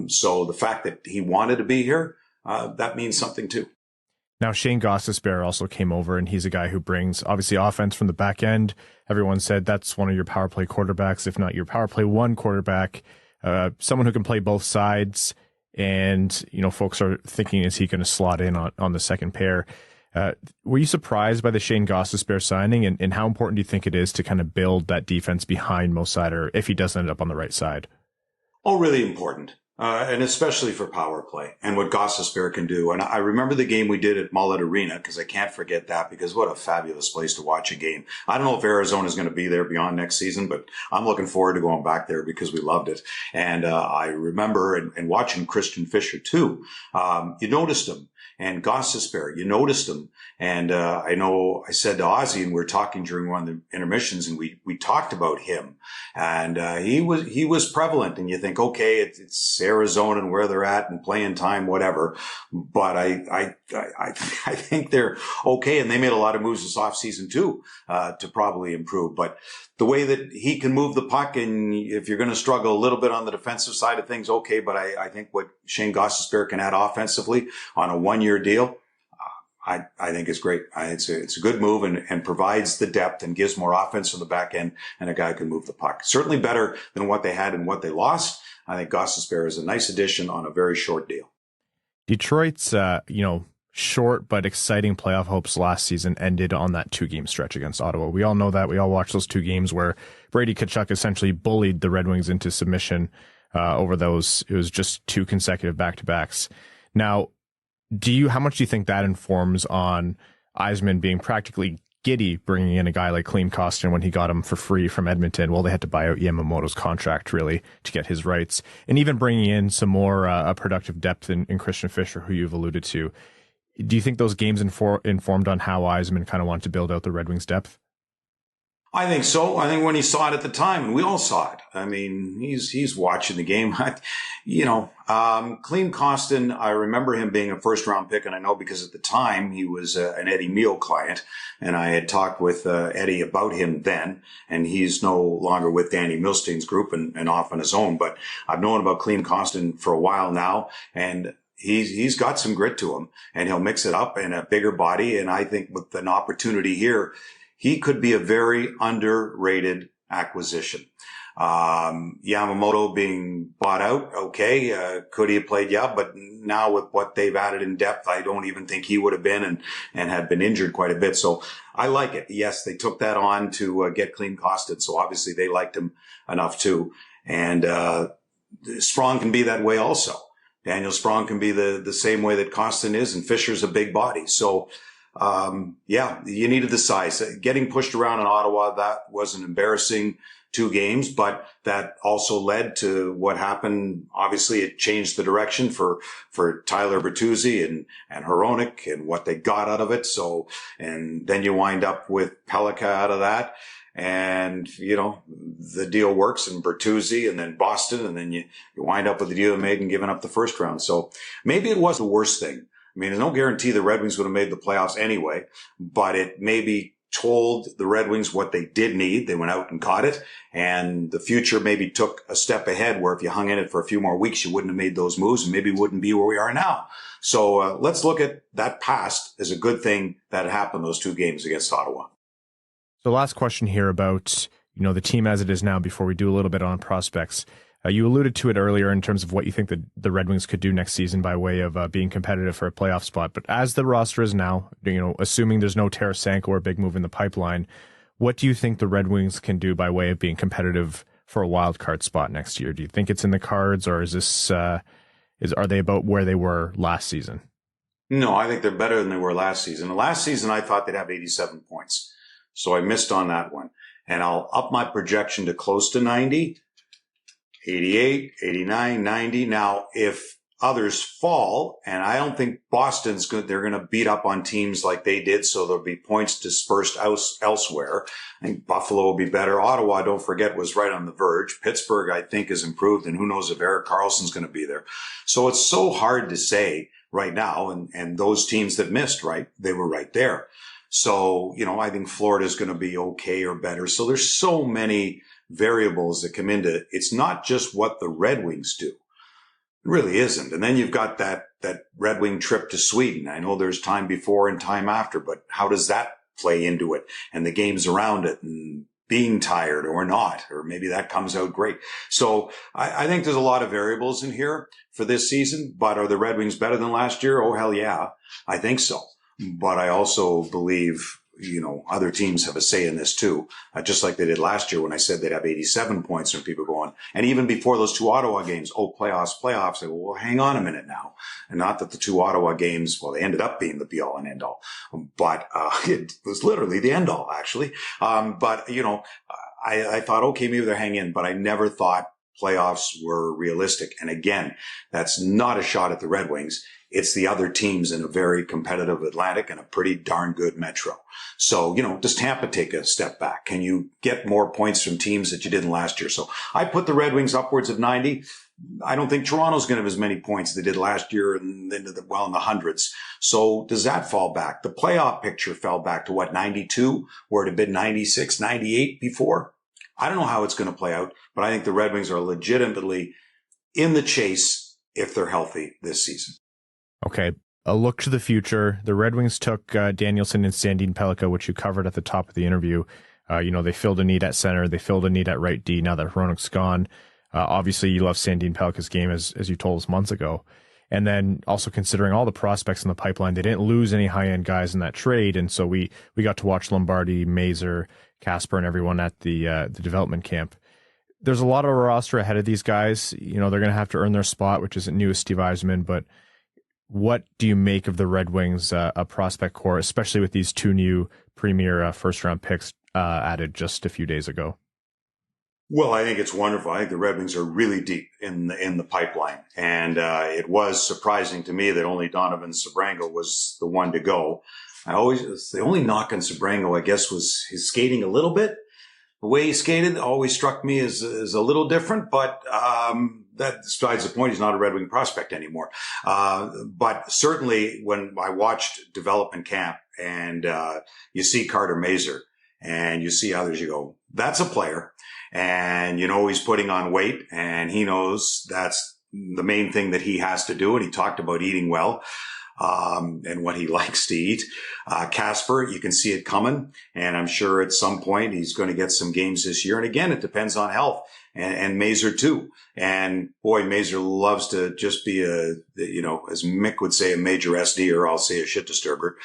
So the fact that he wanted to be here, that means something too. Now, Shane Gostisbehere also came over, and he's a guy who brings, obviously, offense from the back end. Everyone said that's one of your power play quarterbacks, if not your power play one quarterback, someone who can play both sides. And, folks are thinking, is he going to slot in on the second pair? Were you surprised by the Shane Gostisbehere signing, and how important do you think it is to kind of build that defense behind Mo Seider if he does end up on the right side? Oh, really important. And especially for power play and what Gostisbehere can do. And I remember the game we did at Mullet Arena, because I can't forget that, because what a fabulous place to watch a game. I don't know if Arizona is going to be there beyond next season, but I'm looking forward to going back there because we loved it. And I remember and watching Christian Fischer too. You noticed him. And Gostisbehere, you noticed him. And I know I said to Ozzy, and we were talking during one of the intermissions, and we talked about him. And he was prevalent. And you think, okay, it's Arizona and where they're at and playing time, whatever. But I think they're okay. And they made a lot of moves this offseason too, to probably improve. But the way that he can move the puck, and if you're going to struggle a little bit on the defensive side of things, okay. But I think what Shane Gostisbehere can add offensively on a one-year deal, I think is great. It's a good move and provides the depth and gives more offense from the back end, and a guy can move the puck. Certainly better than what they had and what they lost. I think Gostisbehere is a nice addition on a very short deal. Detroit's, short but exciting playoff hopes last season ended on that 2-game stretch against Ottawa. We all know that. We all watched those 2 games where Brady Tkachuk essentially bullied the Red Wings into submission over those. It was just 2 consecutive back-to-backs. Now, how much do you think that informs on Yzerman being practically giddy bringing in a guy like Klim Kostin when he got him for free from Edmonton? Well, they had to buy out Yamamoto's contract, really, to get his rights. And even bringing in some more productive depth in Christian Fischer, who you've alluded to. Do you think those games informed on how Yzerman kind of wanted to build out the Red Wings' depth? I think so. I think when he saw it at the time, and we all saw it. I mean, he's watching the game. Klim Kostin, I remember him being a first-round pick, and I know because at the time he was an Eddie Meal client, and I had talked with Eddie about him then, and he's no longer with Danny Milstein's group and off on his own. But I've known about Klim Kostin for a while now, and he's got some grit to him, and he'll mix it up in a bigger body. And I think with an opportunity here, he could be a very underrated acquisition. Yamamoto being bought out, okay. Could he have played? Yeah, but now with what they've added in depth, I don't even think he would have been and had been injured quite a bit. So I like it. Yes, they took that on to get Klim Kostin. So obviously they liked him enough too. And Sprong can be that way also. Daniel Sprong can be the same way that Kostin is, and Fischer's a big body. So, you needed the size. Getting pushed around in Ottawa, that was an embarrassing 2 games, but that also led to what happened. Obviously, it changed the direction for Tyler Bertuzzi and Hronek and what they got out of it. So, and then you wind up with Pellikka out of that. And, the deal works in Bertuzzi and then Boston, and then you wind up with the deal made and giving up the first round. So maybe it was the worst thing. I mean, there's no guarantee the Red Wings would have made the playoffs anyway, but it maybe told the Red Wings what they did need. They went out and caught it, and the future maybe took a step ahead where if you hung in it for a few more weeks, you wouldn't have made those moves and maybe wouldn't be where we are now. So let's look at that past as a good thing that happened those 2 games against Ottawa. So last question here about, the team as it is now before we do a little bit on prospects. You alluded to it earlier in terms of what you think the Red Wings could do next season by way of being competitive for a playoff spot. But as the roster is now, assuming there's no Tarasenko or big move in the pipeline, what do you think the Red Wings can do by way of being competitive for a wild card spot next year? Do you think it's in the cards, or is this are they about where they were last season? No, I think they're better than they were last season. Last season, I thought they'd have 87 points. So I missed on that one. And I'll up my projection to close to 90, 88, 89, 90. Now, if others fall, and I don't think Boston's good, they're going to beat up on teams like they did, so there'll be points dispersed elsewhere. I think Buffalo will be better. Ottawa, don't forget, was right on the verge. Pittsburgh, I think, has improved, and who knows if Erik Karlsson's going to be there. So it's so hard to say right now, and those teams that missed, right, they were right there. So, I think Florida's going to be okay or better. So there's so many variables that come into it. It's not just what the Red Wings do. It really isn't. And then you've got that Red Wing trip to Sweden. I know there's time before and time after, but how does that play into it? And the games around it, and being tired or not, or maybe that comes out great. So I think there's a lot of variables in here for this season, but are the Red Wings better than last year? Oh, hell yeah. I think so. But I also believe, other teams have a say in this too, just like they did last year when I said they'd have 87 points and people going, and even before those 2 Ottawa games, playoffs. I go, well, hang on a minute now. And not that the 2 Ottawa games, well, they ended up being the be all and end all, but, it was literally the end all actually. But I thought, okay, maybe they're hanging in, but I never thought playoffs were realistic. And again, that's not a shot at the Red Wings. It's the other teams in a very competitive Atlantic and a pretty darn good Metro. So, does Tampa take a step back? Can you get more points from teams that you didn't last year? So I put the Red Wings upwards of 90. I don't think Toronto's going to have as many points as they did last year and in the hundreds. So does that fall back? The playoff picture fell back to 92, where it had been 96, 98 before. I don't know how it's going to play out, but I think the Red Wings are legitimately in the chase if they're healthy this season. Okay, a look to the future. The Red Wings took Danielson and Sandin Pellikka, which you covered at the top of the interview. They filled a need at center. They filled a need at right D now that Hronek's gone. Obviously, you love Sandin Pellikka's game, as you told us months ago. And then also considering all the prospects in the pipeline, they didn't lose any high-end guys in that trade. And so we got to watch Lombardi, Mazur, Kasper, and everyone at the development camp. There's a lot of a roster ahead of these guys. They're going to have to earn their spot, which isn't new as Steve Yzerman, but what do you make of the Red Wings a prospect core, especially with these 2 new premier first-round picks added just a few days ago? Well, I think it's wonderful. I think the Red Wings are really deep in the pipeline. And it was surprising to me that only Donovan Sebrango was the one to go. The only knock on Sebrango, I guess, was his skating a little bit. The way he skated always struck me as a little different, but that besides the point. He's not a Red Wing prospect anymore. But certainly when I watched development camp and you see Carter Mazur and you see others, you go, that's a player. And he's putting on weight and he knows that's the main thing that he has to do. And he talked about eating well. And what he likes to eat. Kasper, you can see it coming. And I'm sure at some point he's going to get some games this year. And again, it depends on health and Mazur too. And boy, Mazur loves to just be as Mick would say, a major SD, or I'll say a shit disturber,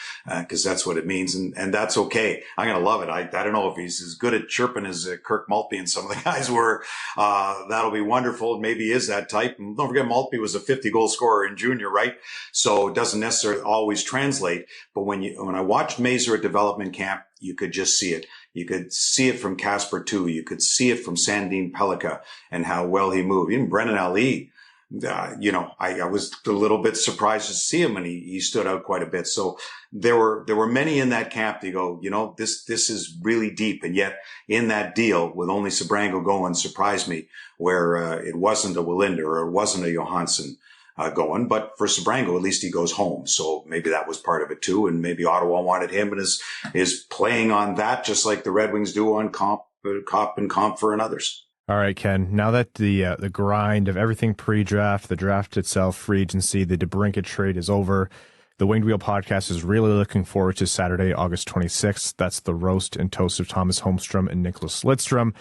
cause that's what it means. And that's okay. I'm going to love it. I don't know if he's as good at chirping as Kirk Maltby and some of the guys were. That'll be wonderful. Maybe he is that type. And don't forget, Maltby was a 50 goal scorer in junior, right? So it doesn't necessarily always translate. But when I watched Mazur at development camp, you could just see it. You could see it from Kasper too. You could see it from Sandin Pellikka and how well he moved. Even Brennan Ali, I was a little bit surprised to see him, and he stood out quite a bit. So there were many in that camp that you go, this is really deep. And yet in that deal with only Sebrango going surprised me, where it wasn't a Wallinder or it wasn't a Johansson going, but for Sebrango, at least he goes home. So maybe that was part of it too. And maybe Ottawa wanted him and is playing on that, just like the Red Wings do on Copp and Compher and others. All right, Ken, now that the grind of everything pre-draft, the draft itself, free agency, the DeBrincat trade is over, the Winged Wheel podcast is really looking forward to Saturday, August 26th. That's the roast and toast of Tomas Holmstrom and Nicklas Lidstrom,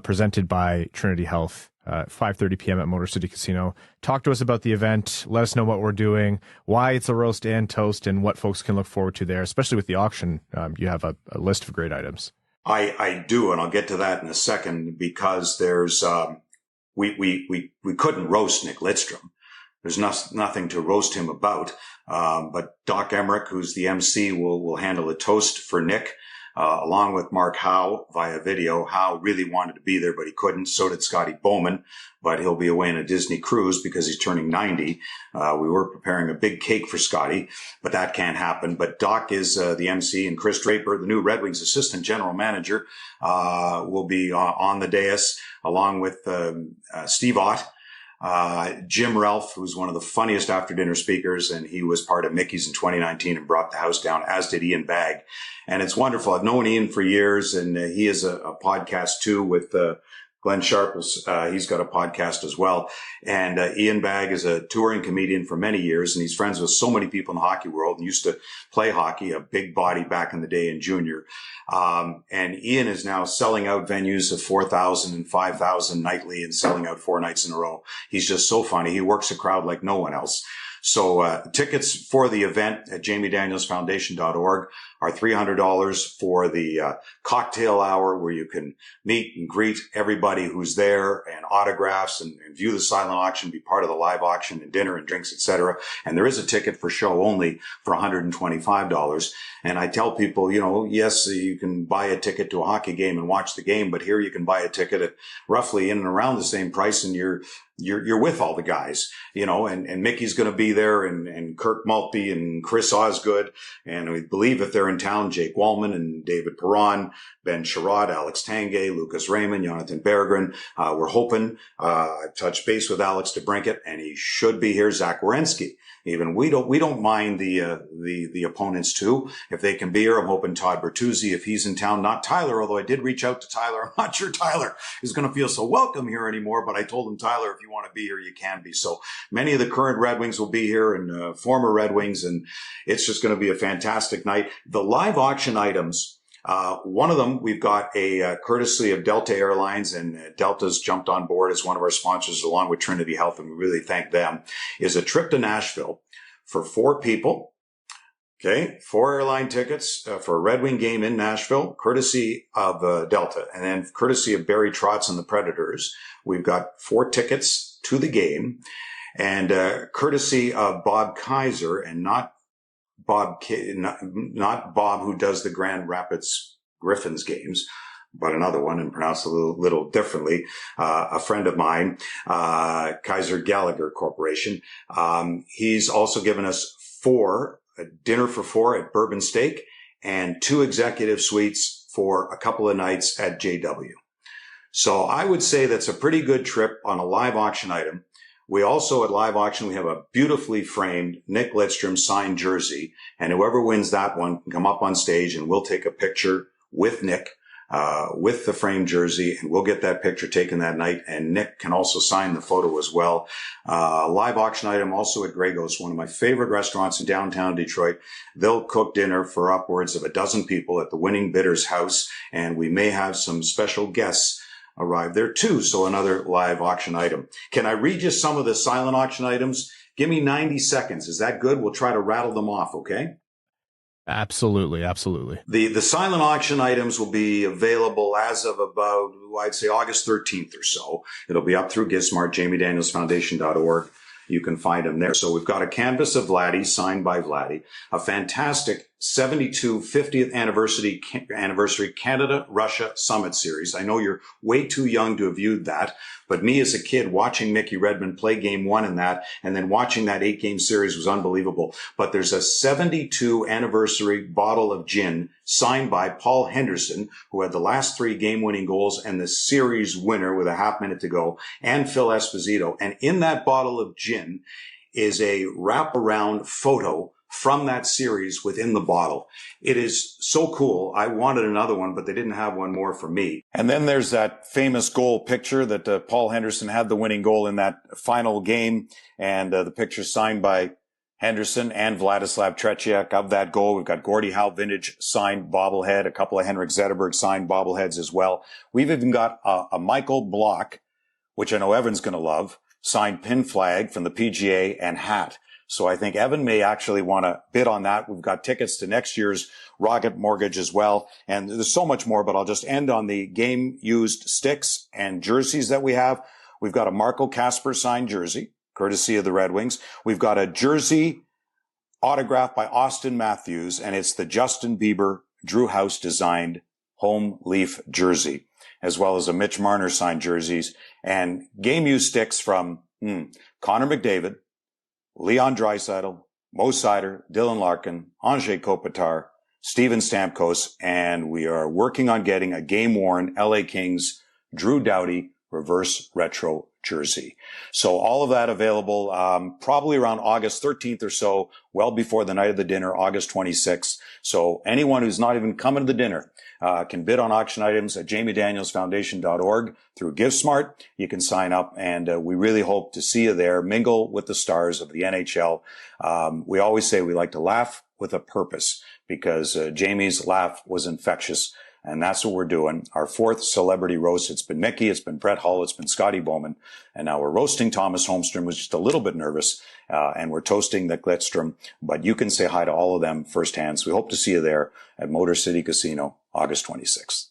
presented by Trinity Health. 5:30 p.m. at Motor City Casino. Talk to us about the event. Let us know what we're doing, why it's a roast and toast, and what folks can look forward to there, especially with the auction. You have a list of great items. I do, and I'll get to that in a second, because there's we couldn't roast Nick Lidstrom. There's nothing to roast him about. But Doc Emmerich, who's the MC, will handle a toast for Nick. Along with Mark Howe via video. Howe really wanted to be there, but he couldn't. So did Scotty Bowman, but he'll be away on a Disney cruise because he's turning 90. We were preparing a big cake for Scotty, but that can't happen. But Doc is the MC, and Kris Draper, the new Red Wings assistant general manager, will be on the dais along with Steve Ott. Jim Ralph, who's one of the funniest after dinner speakers, and he was part of Mickey's in 2019 and brought the house down, as did Ian Bagg. And it's wonderful. I've known Ian for years, and he has a podcast too with Glenn Sharples. He's got a podcast as well. And Ian Bagg is a touring comedian for many years, and he's friends with so many people in the hockey world and used to play hockey, a big body back in the day in junior. And Ian is now selling out venues of 4,000 and 5,000 nightly and selling out 4 nights in a row. He's just so funny. He works a crowd like no one else. So tickets for the event at jamiedanielsfoundation.org are $300 for the cocktail hour, where you can meet and greet everybody who's there, and autographs, and view the silent auction, be part of the live auction, and dinner and drinks, etc. And there is a ticket for show only for $125. And I tell people, yes, you can buy a ticket to a hockey game and watch the game, but here you can buy a ticket at roughly in and around the same price, and you're with all the guys, and Mickey's going to be there, and Kirk Maltby and Chris Osgood. And we believe if they're in town, Jake Wallman and David Perron, Ben Sherrod, Alex Tanguay, Lucas Raymond, Jonathan Berggren. We're hoping, I've touched base with Alex DeBrincat, and he should be here. Zach Werenski. Even we don't mind the opponents too, if they can be here. I'm hoping Todd Bertuzzi, if he's in town, not Tyler, although I did reach out to Tyler. I'm not sure Tyler is going to feel so welcome here anymore, but I told him, Tyler, if you want to be here, you can be. So many of the current Red Wings will be here, and former Red Wings, and it's just going to be a fantastic night. The live auction items, one of them, we've got a courtesy of Delta Airlines, and Delta's jumped on board as one of our sponsors along with Trinity Health, and we really thank them, is a trip to Nashville for 4 people. Okay, 4 airline tickets for a Red Wing game in Nashville, courtesy of Delta. And then courtesy of Barry Trotz and the Predators, we've got 4 tickets to the game. And courtesy of Bob Kaiser, and not Bob who does the Grand Rapids Griffins games, but another one, and pronounced a little differently. A friend of mine, Kaiser Gallagher Corporation. He's also given us a dinner for 4 at Bourbon Steak, and 2 executive suites for a couple of nights at JW. So I would say that's a pretty good trip on a live auction item. We also, at live auction, we have a beautifully framed Nick Lidstrom signed jersey, and whoever wins that one can come up on stage, and we'll take a picture with Nick, with the framed jersey, and we'll get that picture taken that night. And Nick can also sign the photo as well. Live auction item also at Grego's, one of my favorite restaurants in downtown Detroit. They'll cook dinner for upwards of 12 people at the winning bidder's house, and we may have some special guests arrive there too. So another live auction item. Can I read you some of the silent auction items? Give me 90 seconds. Is that good? We'll try to rattle them off. Okay. Absolutely. Absolutely. The silent auction items will be available as of about, I'd say, August 13th or so. It'll be up through Gizmart, jamiedanielsfoundation.org. You can find them there. So we've got a canvas of Vladdy, signed by Vladdy, a fantastic 72 50th anniversary Canada-Russia Summit Series. I know you're way too young to have viewed that, but me as a kid watching Mickey Redmond play game 1 in that, and then watching that 8-game series was unbelievable. But there's a 72 anniversary bottle of gin signed by Paul Henderson, who had the last 3 game-winning goals and the series winner with a half minute to go, and Phil Esposito. And in that bottle of gin is a wraparound photo from that series within the bottle. It is so cool. I wanted another one, but they didn't have one more for me. And then there's that famous goal picture that Paul Henderson had the winning goal in that final game, and the picture signed by Henderson and Vladislav Tretiak of that goal. We've got Gordie Howe vintage signed bobblehead, a couple of Henrik Zetterberg signed bobbleheads as well. We've even got a Michael Block, which I know Evan's going to love, signed pin flag from the PGA and hat. So I think Evan may actually want to bid on that. We've got tickets to next year's Rocket Mortgage as well. And there's so much more, but I'll just end on the game used sticks and jerseys that we have. We've got a Marco Kasper signed jersey, courtesy of the Red Wings. We've got a jersey autographed by Austin Matthews, and it's the Justin Bieber Drew House designed home leaf jersey, as well as a Mitch Marner signed jerseys, and game used sticks from Connor McDavid, Leon Draisaitl, Mo Seider, Dylan Larkin, Andrzej Kopitar, Steven Stamkos, and we are working on getting a game-worn LA Kings Drew Doughty reverse retro jersey. So all of that available probably around August 13th or so, well before the night of the dinner, August 26th. So anyone who's not even coming to the dinner can bid on auction items at jamiedanielsfoundation.org through GiveSmart. You can sign up, and we really hope to see you there. Mingle with the stars of the NHL. We always say we like to laugh with a purpose, because Jamie's laugh was infectious. And that's what we're doing. Our fourth celebrity roast. It's been Mickey, it's been Brett Hull, it's been Scotty Bowman. And now we're roasting Tomas Holmstrom, who's just a little bit nervous. And we're toasting the Lidstrom. But you can say hi to all of them firsthand. So we hope to see you there at Motor City Casino, August 26th.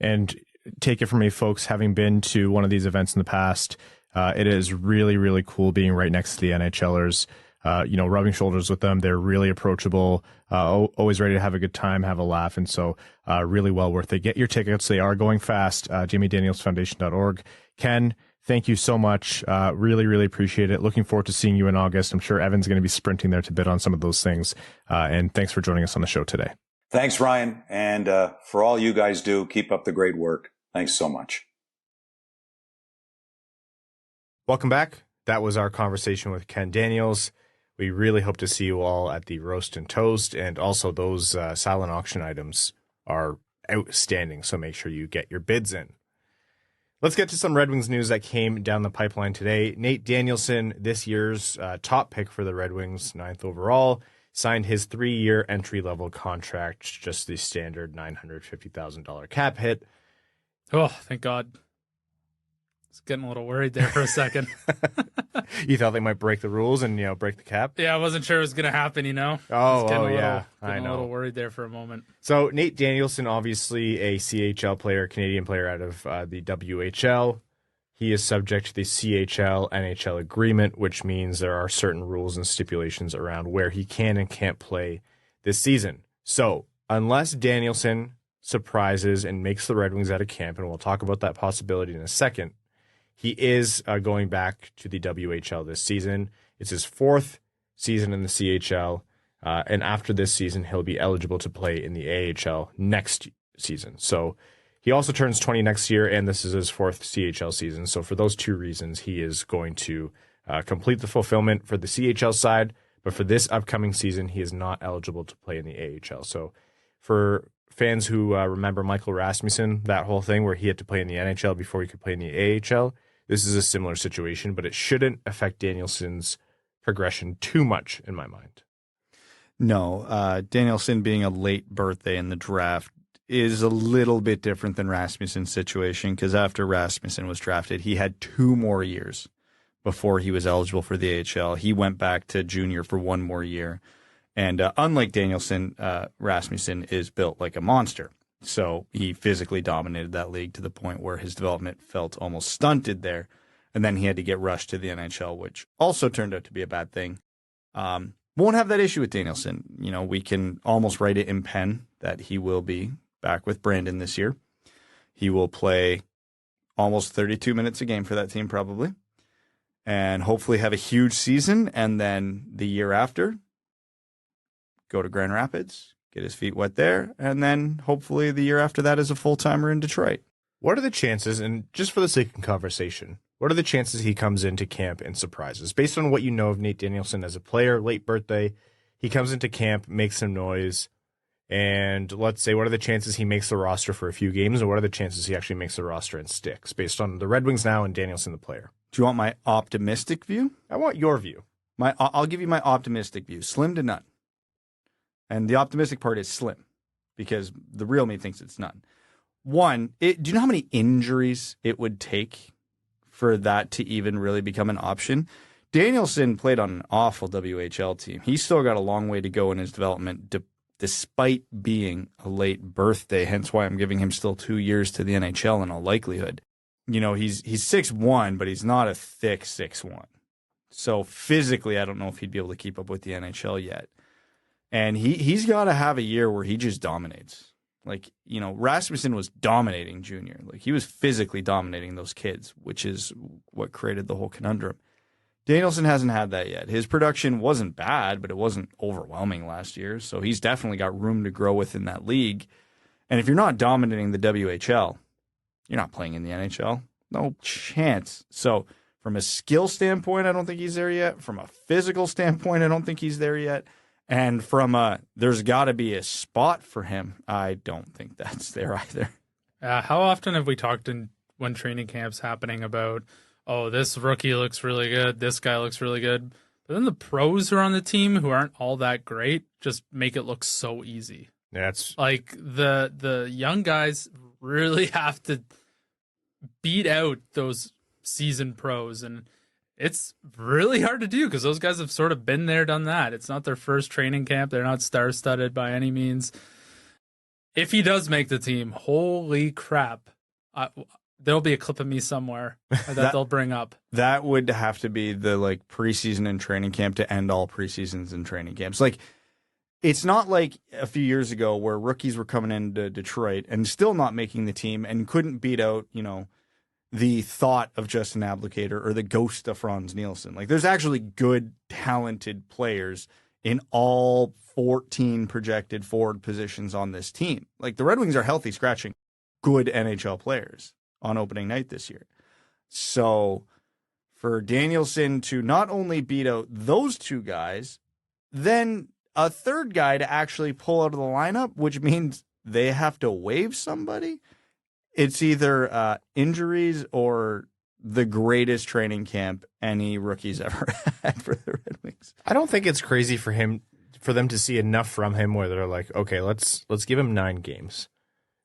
And take it from me, folks, having been to one of these events in the past, it is really, really cool being right next to the NHLers. Rubbing shoulders with them. They're really approachable, always ready to have a good time, have a laugh. And so really well worth it. Get your tickets. They are going fast. jamiedanielsfoundation.org. Ken, thank you so much. Really, really appreciate it. Looking forward to seeing you in August. I'm sure Evan's going to be sprinting there to bid on some of those things. And thanks for joining us on the show today. Thanks, Ryan. And for all you guys do, keep up the great work. Thanks so much. Welcome back. That was our conversation with Ken Daniels. We really hope to see you all at the Roast and Toast, and also those silent auction items are outstanding, so make sure you get your bids in. Let's get to some Red Wings news that came down the pipeline today. Nate Danielson, this year's top pick for the Red Wings, 9th overall, signed his 3-year entry-level contract, just the standard $950,000 cap hit. Oh, thank God. I was getting a little worried there for a second. You thought they might break the rules and, break the cap? Yeah, I wasn't sure it was going to happen, Oh, yeah. I know. A little worried there for a moment. So Nate Danielson, obviously a CHL player, Canadian player out of the WHL. He is subject to the CHL-NHL agreement, which means there are certain rules and stipulations around where he can and can't play this season. So unless Danielson surprises and makes the Red Wings out of camp, and we'll talk about that possibility in a second, he is going back to the WHL this season. It's his 4th season in the CHL, and after this season, he'll be eligible to play in the AHL next season. So he also turns 20 next year, and this is his 4th CHL season. So for those two reasons, he is going to complete the fulfillment for the CHL side, but for this upcoming season, he is not eligible to play in the AHL. So for fans who remember Michael Rasmussen, that whole thing where he had to play in the NHL before he could play in the AHL, this is a similar situation, but it shouldn't affect Danielson's progression too much in my mind. No, Danielson being a late birthday in the draft is a little bit different than Rasmussen's situation, because after Rasmussen was drafted, he had 2 more years before he was eligible for the AHL. He went back to junior for 1 more year. And unlike Danielson, Rasmussen is built like a monster. So he physically dominated that league to the point where his development felt almost stunted there. And then he had to get rushed to the NHL, which also turned out to be a bad thing. Won't have that issue with Danielson. We can almost write it in pen that he will be back with Brandon this year. He will play almost 32 minutes a game for that team probably, and hopefully have a huge season. And then the year after, go to Grand Rapids, get his feet wet there, and then hopefully the year after that is a full-timer in Detroit. What are the chances, and just for the sake of conversation, what are the chances he comes into camp and surprises? Based on what you know of Nate Danielson as a player, late birthday, he comes into camp, makes some noise, and let's say, what are the chances he makes the roster for a few games, and what are the chances he actually makes the roster and sticks, based on the Red Wings now and Danielson the player? Do you want my optimistic view? I want your view. I'll give you my optimistic view. Slim to none. And the optimistic part is slim, because the real me thinks it's none. One, do you know how many injuries it would take for that to even really become an option? Danielson played on an awful WHL team. He's still got a long way to go in his development, despite being a late birthday, hence why I'm giving him still 2 years to the NHL in all likelihood. He's 6'1", but he's not a thick 6'1". So physically, I don't know if he'd be able to keep up with the NHL yet. And he's got to have a year where he just dominates. Rasmussen was dominating junior. He was physically dominating those kids, which is what created the whole conundrum. Danielson hasn't had that yet. His production wasn't bad, but it wasn't overwhelming last year. So he's definitely got room to grow within that league. And if you're not dominating the WHL, you're not playing in the NHL. No chance. So from a skill standpoint, I don't think he's there yet. From a physical standpoint, I don't think he's there yet. And from there's got to be a spot for him, I don't think that's there either. How often have we talked when training camp's happening about, oh, this rookie looks really good, this guy looks really good, but then the pros who are on the team who aren't all that great just make it look so easy. That's like the young guys really have to beat out those seasoned pros, and it's really hard to do because those guys have sort of been there, done that. It's not their first training camp. They're not star-studded by any means. If he does make the team, holy crap. There'll be a clip of me somewhere that they'll bring up. That would have to be the preseason and training camp to end all preseasons and training camps. It's not like a few years ago where rookies were coming into Detroit and still not making the team and couldn't beat out, the thought of Justin Abdelkader or the ghost of Franz Nielsen. There's actually good, talented players in all 14 projected forward positions on this team. The Red Wings are healthy scratching good NHL players on opening night this year. So for Danielson to not only beat out those two guys, then a third guy to actually pull out of the lineup, which means they have to waive somebody. It's either injuries or the greatest training camp any rookie's ever had for the Red Wings. I don't think it's crazy for them to see enough from him where they're like, okay, let's give him 9 games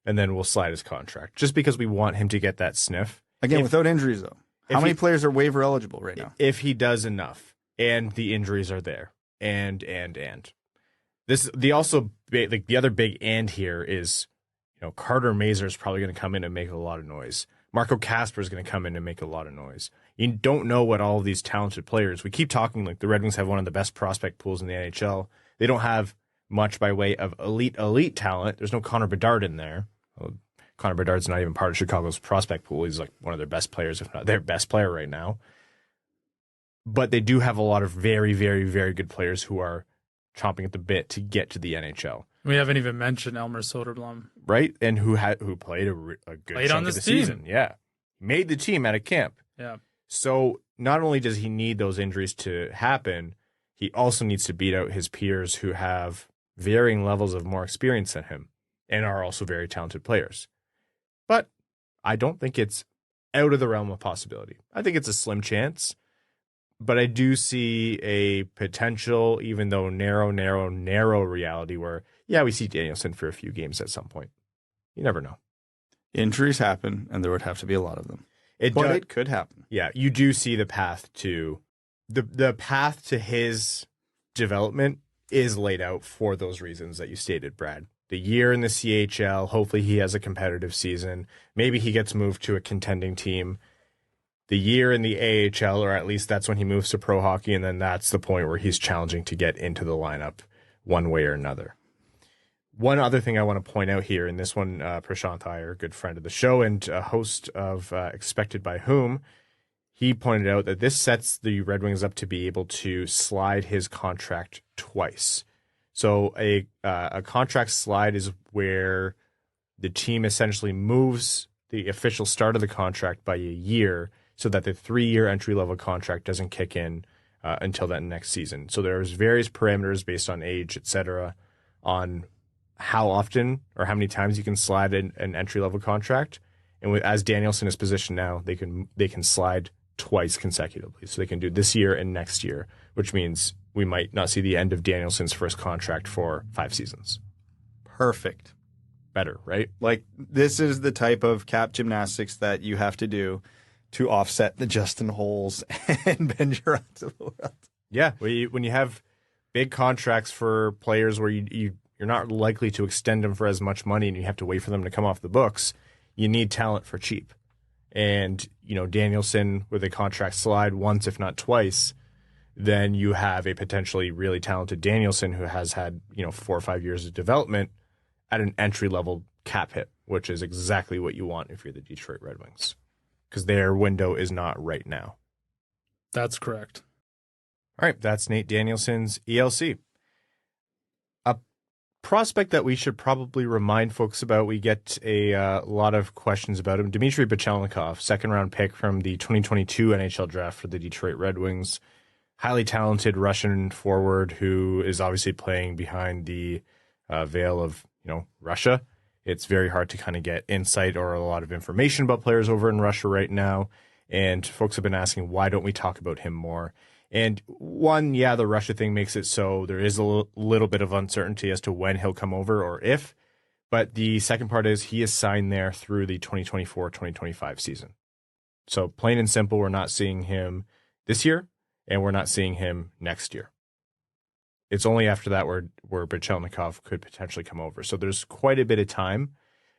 and then we'll slide his contract just because we want him to get that sniff. Again, without injuries though. How many players are waiver eligible right now? If he does enough and the injuries are there and this, the other big and here is, Carter Mazur is probably going to come in and make a lot of noise. Marco Kasper is going to come in and make a lot of noise. You don't know what all of these talented players. We keep talking the Red Wings have one of the best prospect pools in the NHL. They don't have much by way of elite talent. There's no Connor Bedard in there. Well, Connor Bedard's not even part of Chicago's prospect pool. He's one of their best players, if not their best player right now. But they do have a lot of very, very, very good players who are chomping at the bit to get to the NHL. We haven't even mentioned Elmer Soderblom, right? And who played a good chunk of the season. Yeah, made the team out of camp. Yeah. So not only does he need those injuries to happen, he also needs to beat out his peers who have varying levels of more experience than him and are also very talented players. But I don't think it's out of the realm of possibility. I think it's a slim chance. But I do see a potential, even though narrow reality where, we see Danielson for a few games at some point. You never know. Injuries happen, and there would have to be a lot of them. It could happen. Yeah, you do see the path to the path to his development is laid out for those reasons that you stated, Brad. The year in the CHL, hopefully he has a competitive season. Maybe he gets moved to a contending team. The year in the AHL, or at least that's when he moves to pro hockey, and then that's the point where he's challenging to get into the lineup one way or another. One other thing I want to point out here, and this one, Prashant Iyer, a good friend of the show and a host of Expected by Whom, he pointed out that this sets the Red Wings up to be able to slide his contract twice. So a contract slide is where the team essentially moves the official start of the contract by a year so that the 3-year entry-level contract doesn't kick in until that next season. So there's various parameters based on age, et cetera, on how often or how many times you can slide an entry-level contract. And as Danielson is positioned now, they can slide twice consecutively. So they can do this year and next year, which means we might not see the end of Danielson's first contract for 5 seasons. Perfect. Better, right? This is the type of cap gymnastics that you have to do to offset the Justin Holls and Ben Girards of the world. Yeah, when you have big contracts for players where you're not likely to extend them for as much money and you have to wait for them to come off the books, you need talent for cheap. And, Danielson, with a contract slide once, if not twice, then you have a potentially really talented Danielson who has had, 4 or 5 years of development at an entry-level cap hit, which is exactly what you want if you're the Detroit Red Wings, because their window is not right now. That's correct. All right, that's Nate Danielson's ELC. A prospect that we should probably remind folks about. We get a lot of questions about him. Dmitri Buchelnikov, second-round pick from the 2022 NHL draft for the Detroit Red Wings. Highly talented Russian forward who is obviously playing behind the veil of Russia. It's very hard to kind of get insight or a lot of information about players over in Russia right now. And folks have been asking, why don't we talk about him more? And one, the Russia thing makes it so there is a little bit of uncertainty as to when he'll come over or if. But the second part is he is signed there through the 2024-2025 season. So plain and simple, we're not seeing him this year, and we're not seeing him next year. It's only after that where Buchelnikov could potentially come over. So there's quite a bit of time.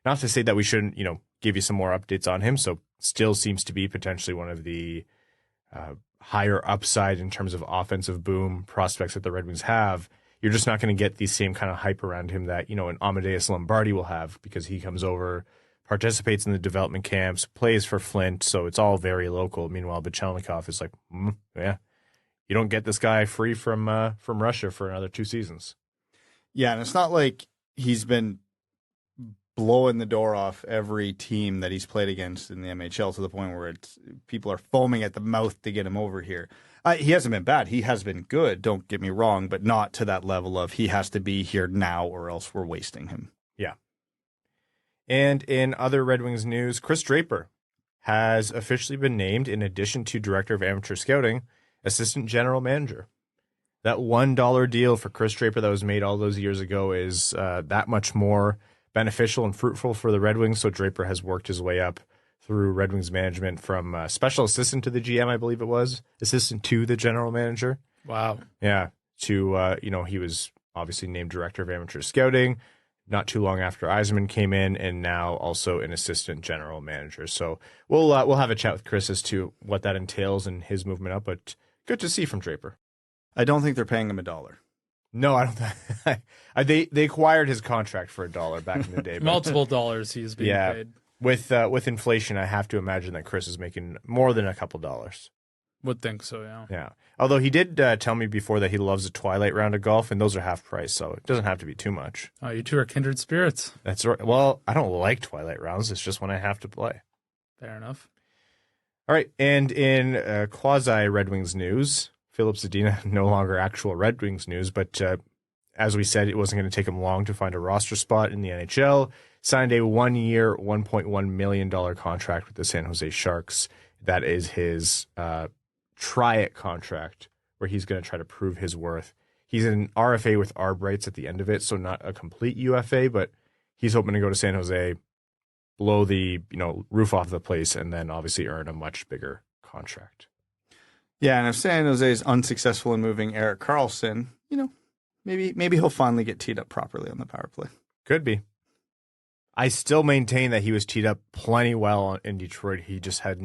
Not to say that we shouldn't, give you some more updates on him. So still seems to be potentially one of the higher upside in terms of offensive boom prospects that the Red Wings have. You're just not going to get the same kind of hype around him that, an Amadeus Lombardi will have, because he comes over, participates in the development camps, plays for Flint. So it's all very local. Meanwhile, Buchelnikov is like, you don't get this guy free from Russia for another 2 seasons. Yeah, and it's not like he's been blowing the door off every team that he's played against in the MHL to the point where people are foaming at the mouth to get him over here. He hasn't been bad. He has been good, don't get me wrong, but not to that level of he has to be here now or else we're wasting him. Yeah. And in other Red Wings news, Kris Draper has officially been named, in addition to Director of Amateur Scouting, Assistant General Manager. That $1 deal for Kris Draper that was made all those years ago is that much more beneficial and fruitful for the Red Wings. So Draper has worked his way up through Red Wings management from special assistant to the GM, I believe it was, assistant to the general manager. Wow. Yeah. To, he was obviously named Director of Amateur Scouting not too long after Yzerman came in, and now also an assistant general manager. So we'll have a chat with Kris as to what that entails and his movement up, but good to see from Draper. I don't think they're paying him $1. No, I don't think they acquired his contract for $1 back in the day. Multiple dollars he's being paid. With inflation, I have to imagine that Kris is making more than a couple dollars. Would think so, yeah. Yeah. Although he did tell me before that he loves a twilight round of golf, and those are half price, so it doesn't have to be too much. Oh, you two are kindred spirits. That's right. Well, I don't like twilight rounds. It's just when I have to play. Fair enough. All right, and in quasi Red Wings news, Filip Zadina, no longer actual Red Wings news, but as we said, it wasn't going to take him long to find a roster spot in the NHL. Signed a 1-year, $1.1 million contract with the San Jose Sharks. That is his try-it contract, where he's going to try to prove his worth. He's an RFA with ARB rights at the end of it, so not a complete UFA, but he's hoping to go to San Jose, blow the roof off the place, and then obviously earn a much bigger contract. Yeah, and if San Jose is unsuccessful in moving Erik Karlsson, maybe he'll finally get teed up properly on the power play. Could be. I still maintain that he was teed up plenty well in Detroit. He just had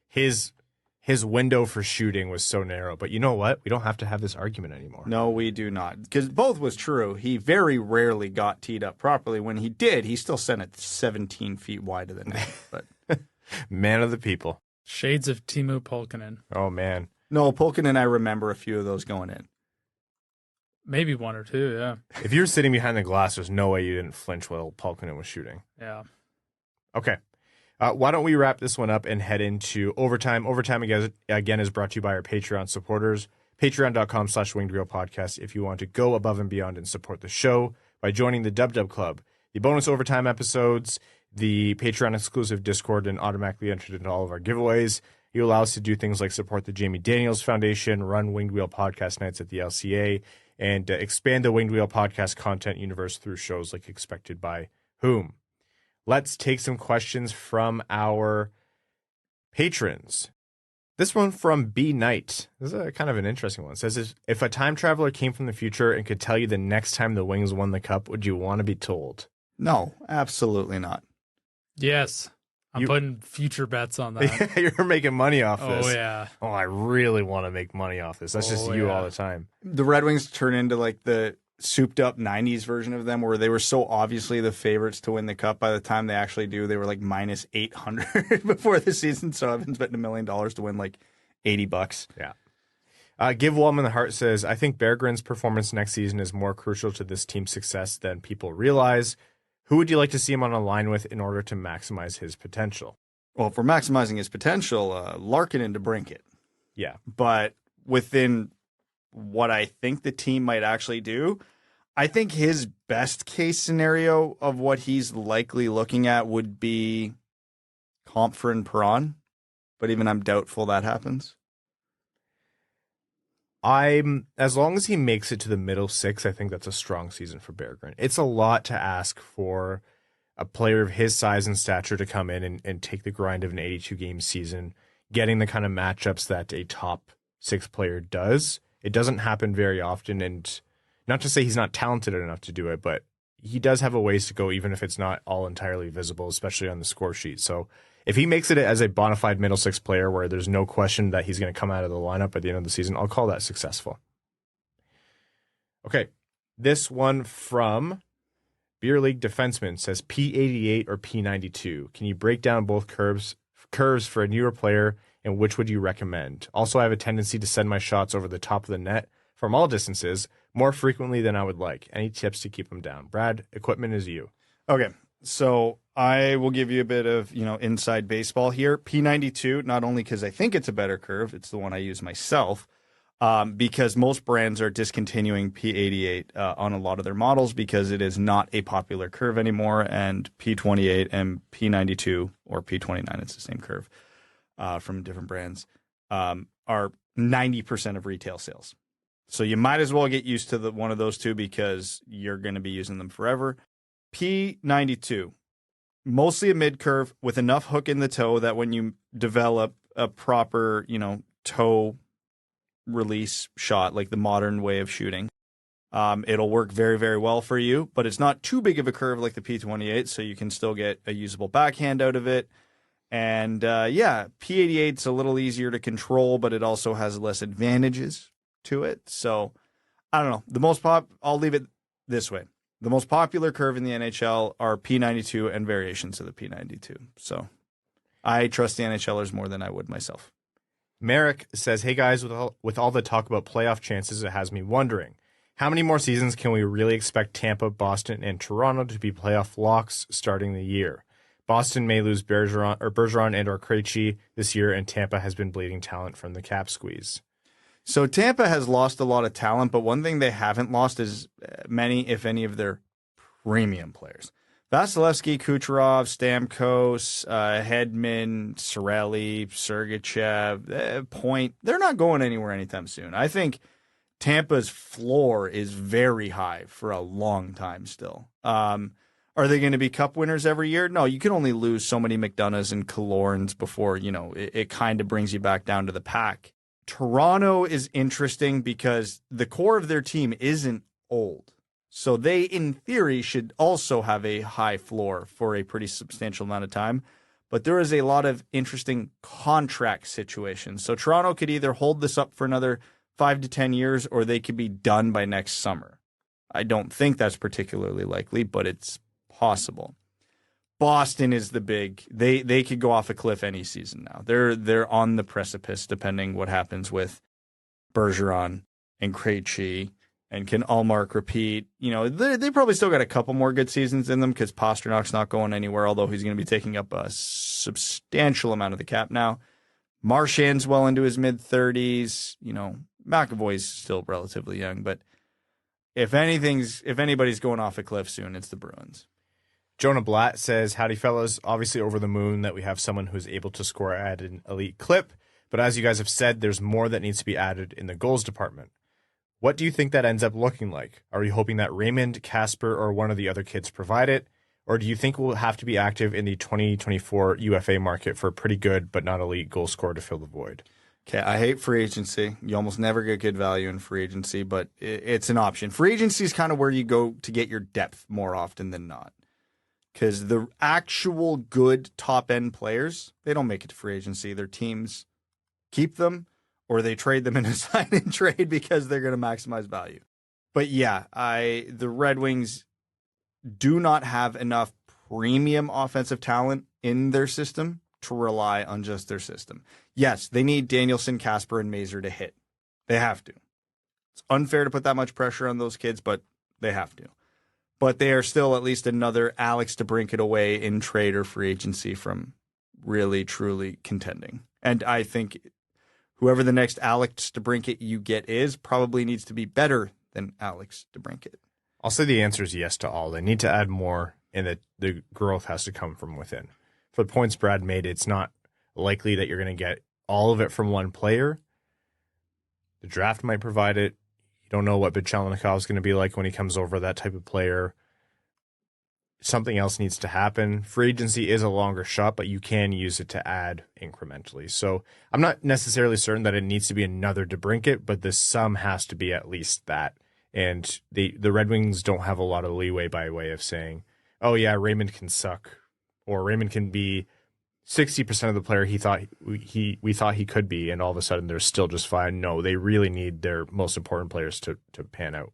his window for shooting was so narrow. But you know what? We don't have to have this argument anymore. No, we do not. Because both was true. He very rarely got teed up properly. When he did, he still sent it 17 feet wide of the net. But man of the people. Shades of Teemu Pulkkinen. Oh, man. No, Pulkkinen, I remember a few of those going in. Maybe one or two, yeah. If you were sitting behind the glass, there's no way you didn't flinch while Pulkkinen was shooting. Yeah. Okay. Why don't we wrap this one up and head into overtime? Overtime, again, is brought to you by our Patreon supporters. Patreon.com/WingedWheel Podcast if you want to go above and beyond and support the show by joining the Dub Dub Club. The bonus overtime episodes, the Patreon exclusive Discord, and automatically entered into all of our giveaways. You allow us to do things like support the Jamie Daniels Foundation, run Winged Wheel Podcast nights at the LCA, and expand the Winged Wheel Podcast content universe through shows like Expected by Whom. Let's take some questions from our patrons. This one from B Knight. This is kind of an interesting one. It says, if a time traveler came from the future and could tell you the next time the Wings won the Cup, would you want to be told? No, absolutely not. Yes. I'm putting future bets on that. You're making money off this. Oh, yeah. Oh, I really want to make money off this. That's just you all the time. The Red Wings turn into like the souped up 90s version of them where they were so obviously the favorites to win the Cup. By the time they actually do, they were like minus 800 before the season. So I've been betting $1 million to win like $80. Yeah. Give Wallman the Heart says, I think Berggren's performance next season is more crucial to this team's success than people realize. Who would you like to see him on a line with in order to maximize his potential? Well, if we're maximizing his potential, Larkin and DeBrincat. Yeah. But within what I think the team might actually do, I think his best case scenario of what he's likely looking at would be Compher and Perron. But even I'm doubtful that happens. As long as he makes it to the middle six, I think that's a strong season for Berggren. It's a lot to ask for a player of his size and stature to come in and take the grind of an 82-game season, getting the kind of matchups that a top six player does. It doesn't happen very often, and not to say he's not talented enough to do it, but he does have a ways to go, even if it's not all entirely visible, especially on the score sheet. So if he makes it as a bona fide middle six player where there's no question that he's going to come out of the lineup at the end of the season, I'll call that successful. Okay, this one from Beer League Defenseman says P88 or P92. Can you break down both curves for a newer player, and which would you recommend? Also, I have a tendency to send my shots over the top of the net from all distances more frequently than I would like. Any tips to keep them down? Brad, equipment is you. Okay, so I will give you a bit of, inside baseball here. P92, not only because I think it's a better curve, it's the one I use myself, because most brands are discontinuing P88 on a lot of their models because it is not a popular curve anymore, and P28 and P92, or P29, it's the same curve from different brands, are 90% of retail sales. So you might as well get used to one of those two because you're going to be using them forever. P92, mostly a mid curve with enough hook in the toe that when you develop a proper, toe release shot, like the modern way of shooting, it'll work very, very well for you. But it's not too big of a curve like the P28, so you can still get a usable backhand out of it. And P88's a little easier to control, but it also has less advantages to it. So I don't know. I'll leave it this way. The most popular curve in the NHL are P92 and variations of the P92. So I trust the NHLers more than I would myself. Merrick says, hey guys, with all the talk about playoff chances, it has me wondering, how many more seasons can we really expect Tampa, Boston, and Toronto to be playoff locks starting the year? Boston may lose Bergeron and or Krejci this year, and Tampa has been bleeding talent from the cap squeeze. So Tampa has lost a lot of talent, but one thing they haven't lost is many, if any, of their premium players. Vasilevsky, Kucherov, Stamkos, Hedman, Cirelli, Sergachev, Point. They're not going anywhere anytime soon. I think Tampa's floor is very high for a long time still. Are they going to be cup winners every year? No, you can only lose so many McDonoughs and Killorns before, it kind of brings you back down to the pack. Toronto is interesting because the core of their team isn't old. So they, in theory, should also have a high floor for a pretty substantial amount of time. But there is a lot of interesting contract situations. So Toronto could either hold this up for another 5 to 10 years, or they could be done by next summer. I don't think that's particularly likely, but it's possible. Boston is the big. They could go off a cliff any season now. They're on the precipice, depending what happens with Bergeron and Krejci, and can Allmark repeat. They probably still got a couple more good seasons in them because Pasternak's not going anywhere, although he's going to be taking up a substantial amount of the cap now. Marchand's well into his mid-30s. McAvoy's still relatively young, but if anybody's going off a cliff soon, it's the Bruins. Jonah Blatt says, howdy fellas, obviously over the moon that we have someone who's able to score at an elite clip, but as you guys have said, there's more that needs to be added in the goals department. What do you think that ends up looking like? Are we hoping that Raymond, Kasper, or one of the other kids provide it? Or do you think we'll have to be active in the 2024 UFA market for a pretty good but not elite goal scorer to fill the void? Okay, I hate free agency. You almost never get good value in free agency, but it's an option. Free agency is kind of where you go to get your depth more often than not. Because the actual good top-end players, they don't make it to free agency. Their teams keep them, or they trade them in a sign-and trade because they're going to maximize value. But yeah, the Red Wings do not have enough premium offensive talent in their system to rely on just their system. Yes, they need Danielson, Kasper, and Mazur to hit. They have to. It's unfair to put that much pressure on those kids, but they have to. But they are still at least another Alex DeBrincat away in trade or free agency from really, truly contending. And I think whoever the next Alex DeBrincat you get is probably needs to be better than Alex DeBrincat. I'll say the answer is yes to all. They need to add more, and that the growth has to come from within. For the points Brad made, it's not likely that you're going to get all of it from one player. The draft might provide it. You don't know what Buchelnikov is going to be like when he comes over, that type of player. Something else needs to happen. Free agency is a longer shot, but you can use it to add incrementally. So I'm not necessarily certain that it needs to be another DeBrincat, but the sum has to be at least that. And the Red Wings don't have a lot of leeway by way of saying, oh yeah, Raymond can suck, or Raymond can be 60% of the player we thought he could be, and all of a sudden they're still just fine. No, they really need their most important players to pan out.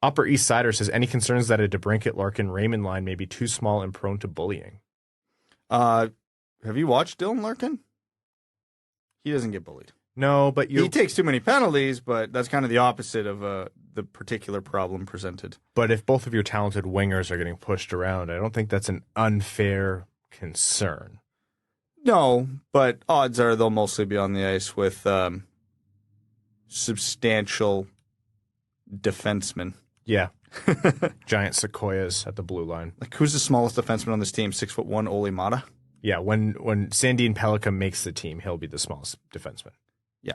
Upper East Sider says, any concerns that a DeBrincat, Larkin, Raymond line may be too small and prone to bullying? Have you watched Dylan Larkin? He doesn't get bullied. No, but he takes too many penalties, but that's kind of the opposite of the particular problem presented. But if both of your talented wingers are getting pushed around, I don't think that's an unfair concern. No, but odds are they'll mostly be on the ice with substantial defensemen. Yeah. Giant sequoias at the blue line. Like, who's the smallest defenseman on this team? 6'1" Olli Mata? Yeah, when Sandin Pellikka makes the team, he'll be the smallest defenseman. Yeah.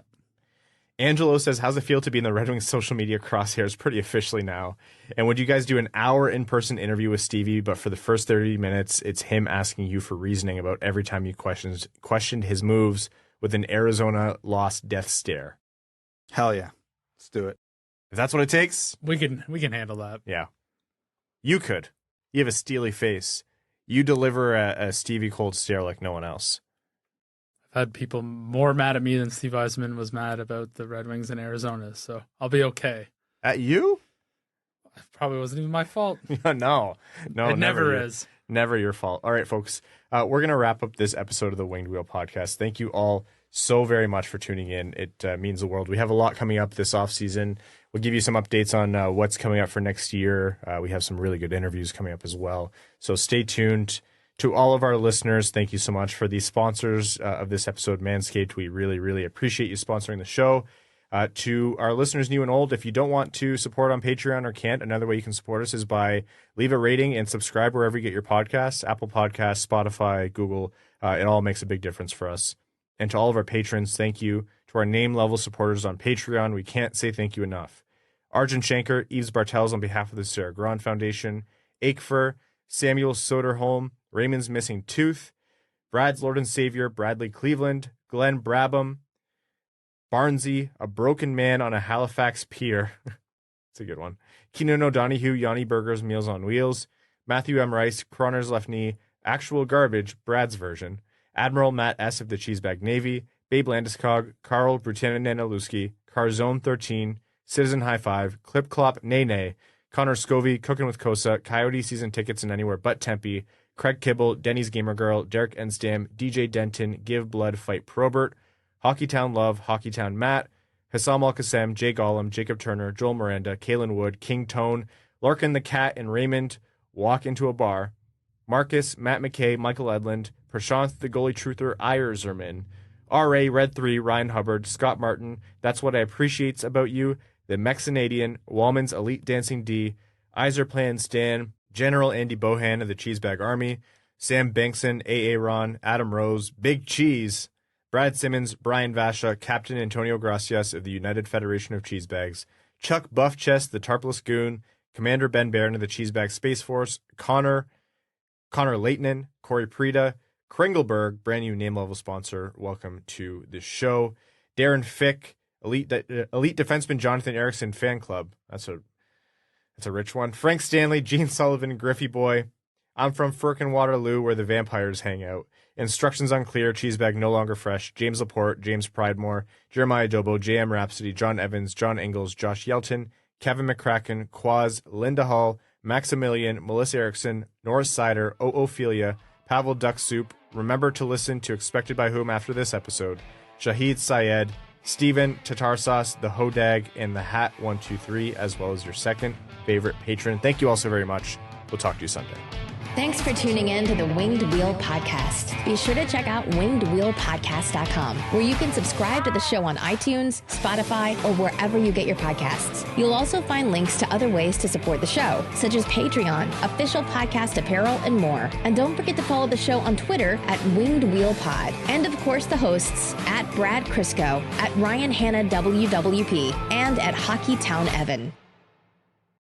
Angelo says, how's it feel to be in the Red Wings social media crosshairs pretty officially now? And would you guys do an hour in-person interview with Stevie, but for the first 30 minutes, it's him asking you for reasoning about every time you questioned his moves with an Arizona lost death stare? Hell yeah. Let's do it. If that's what it takes, we can handle that. Yeah. You could. You have a steely face. You deliver a Stevie cold stare like no one else. I've had people more mad at me than Steve Yzerman was mad about the Red Wings in Arizona, so I'll be okay. At you? It probably wasn't even my fault. No, it never is. Never your fault. All right, folks. We're going to wrap up this episode of the Winged Wheel podcast. Thank you all so very much for tuning in. It means the world. We have a lot coming up this offseason. We'll give you some updates on what's coming up for next year. We have some really good interviews coming up as well. So stay tuned. To all of our listeners, thank you so much. For the sponsors of this episode, Manscaped, we really, really appreciate you sponsoring the show. To our listeners, new and old, if you don't want to support on Patreon or can't, another way you can support us is by leave a rating and subscribe wherever you get your podcasts, Apple Podcasts, Spotify, Google. It all makes a big difference for us. And to all of our patrons, thank you. To our name-level supporters on Patreon, we can't say thank you enough. Arjun Shanker, Yves Bartels on behalf of the Sarah Grand Foundation, Aikfer, Samuel Soderholm, Raymond's Missing Tooth, Brad's Lord and Savior, Bradley Cleveland, Glenn Brabham, Barnsey, A Broken Man on a Halifax Pier. That's a good one. Keenan O'Donohue, Yanni Burgers, Meals on Wheels, Matthew M. Rice, Croner's Left Knee, Actual Garbage, Brad's version, Admiral Matt S. of the Cheesebag Navy, Babe Landeskog, Carl Brutananaluski, Carzone 13, Citizen High Five, Clip Clop, Nay Nay, Connor Scovey, Cooking with Kosa, Coyote Season Tickets in Anywhere But Tempe, Craig Kibble, Denny's Gamer Girl, Derek Enstam, DJ Denton, Give Blood, Fight Probert, Hockeytown Love, Hockeytown Matt, Hassam Al-Qassem, Jay Gollum, Jacob Turner, Joel Miranda, Kalen Wood, King Tone, Larkin the Cat, and Raymond Walk Into a Bar, Marcus, Matt McKay, Michael Edlund, Prashanth the Goalie Truther, Yzerman, R.A. Red 3, Ryan Hubbard, Scott Martin, That's What I Appreciates About You, The Mexanadian, Wallman's Elite Dancing D, Plan Stan, General Andy Bohan of the Cheesebag Army, Sam Bankson, A.A. Ron, Adam Rose, Big Cheese, Brad Simmons, Brian Vasha, Captain Antonio Gracias of the United Federation of Cheesebags, Chuck Buffchest, the Tarpless Goon, Commander Ben Barron of the Cheesebag Space Force, Connor Leitner, Corey Prida, Kringleberg, brand new name level sponsor. Welcome to the show. Darren Fick, elite defenseman Jonathan Erickson fan club. That's a rich one. Frank Stanley, Gene Sullivan, Griffey Boy. I'm from Firkin Waterloo, where the vampires hang out. Instructions unclear. Cheesebag no longer fresh. James Laporte, James Pridemore, Jeremiah Dobo, J.M. Rhapsody, John Evans, John Ingalls, Josh Yelton, Kevin McCracken, Quaz, Linda Hall, Maximilian, Melissa Erickson, Norris Seider, Ophelia, Pavel Duck Soup. Remember to listen to Expected by Whom after this episode. Shahid Syed, Steven, Tatar Sauce, the Hodag, and the Hat 123, as well as your second favorite patron. Thank you all so very much. We'll talk to you Sunday. Thanks for tuning in to the Winged Wheel Podcast. Be sure to check out wingedwheelpodcast.com, where you can subscribe to the show on iTunes, Spotify, or wherever you get your podcasts. You'll also find links to other ways to support the show, such as Patreon, official podcast apparel, and more. And don't forget to follow the show on Twitter at Winged Wheel Pod. And of course, the hosts at Brad Crisco, at Ryan Hanna WWP, and at Hockeytown Evan.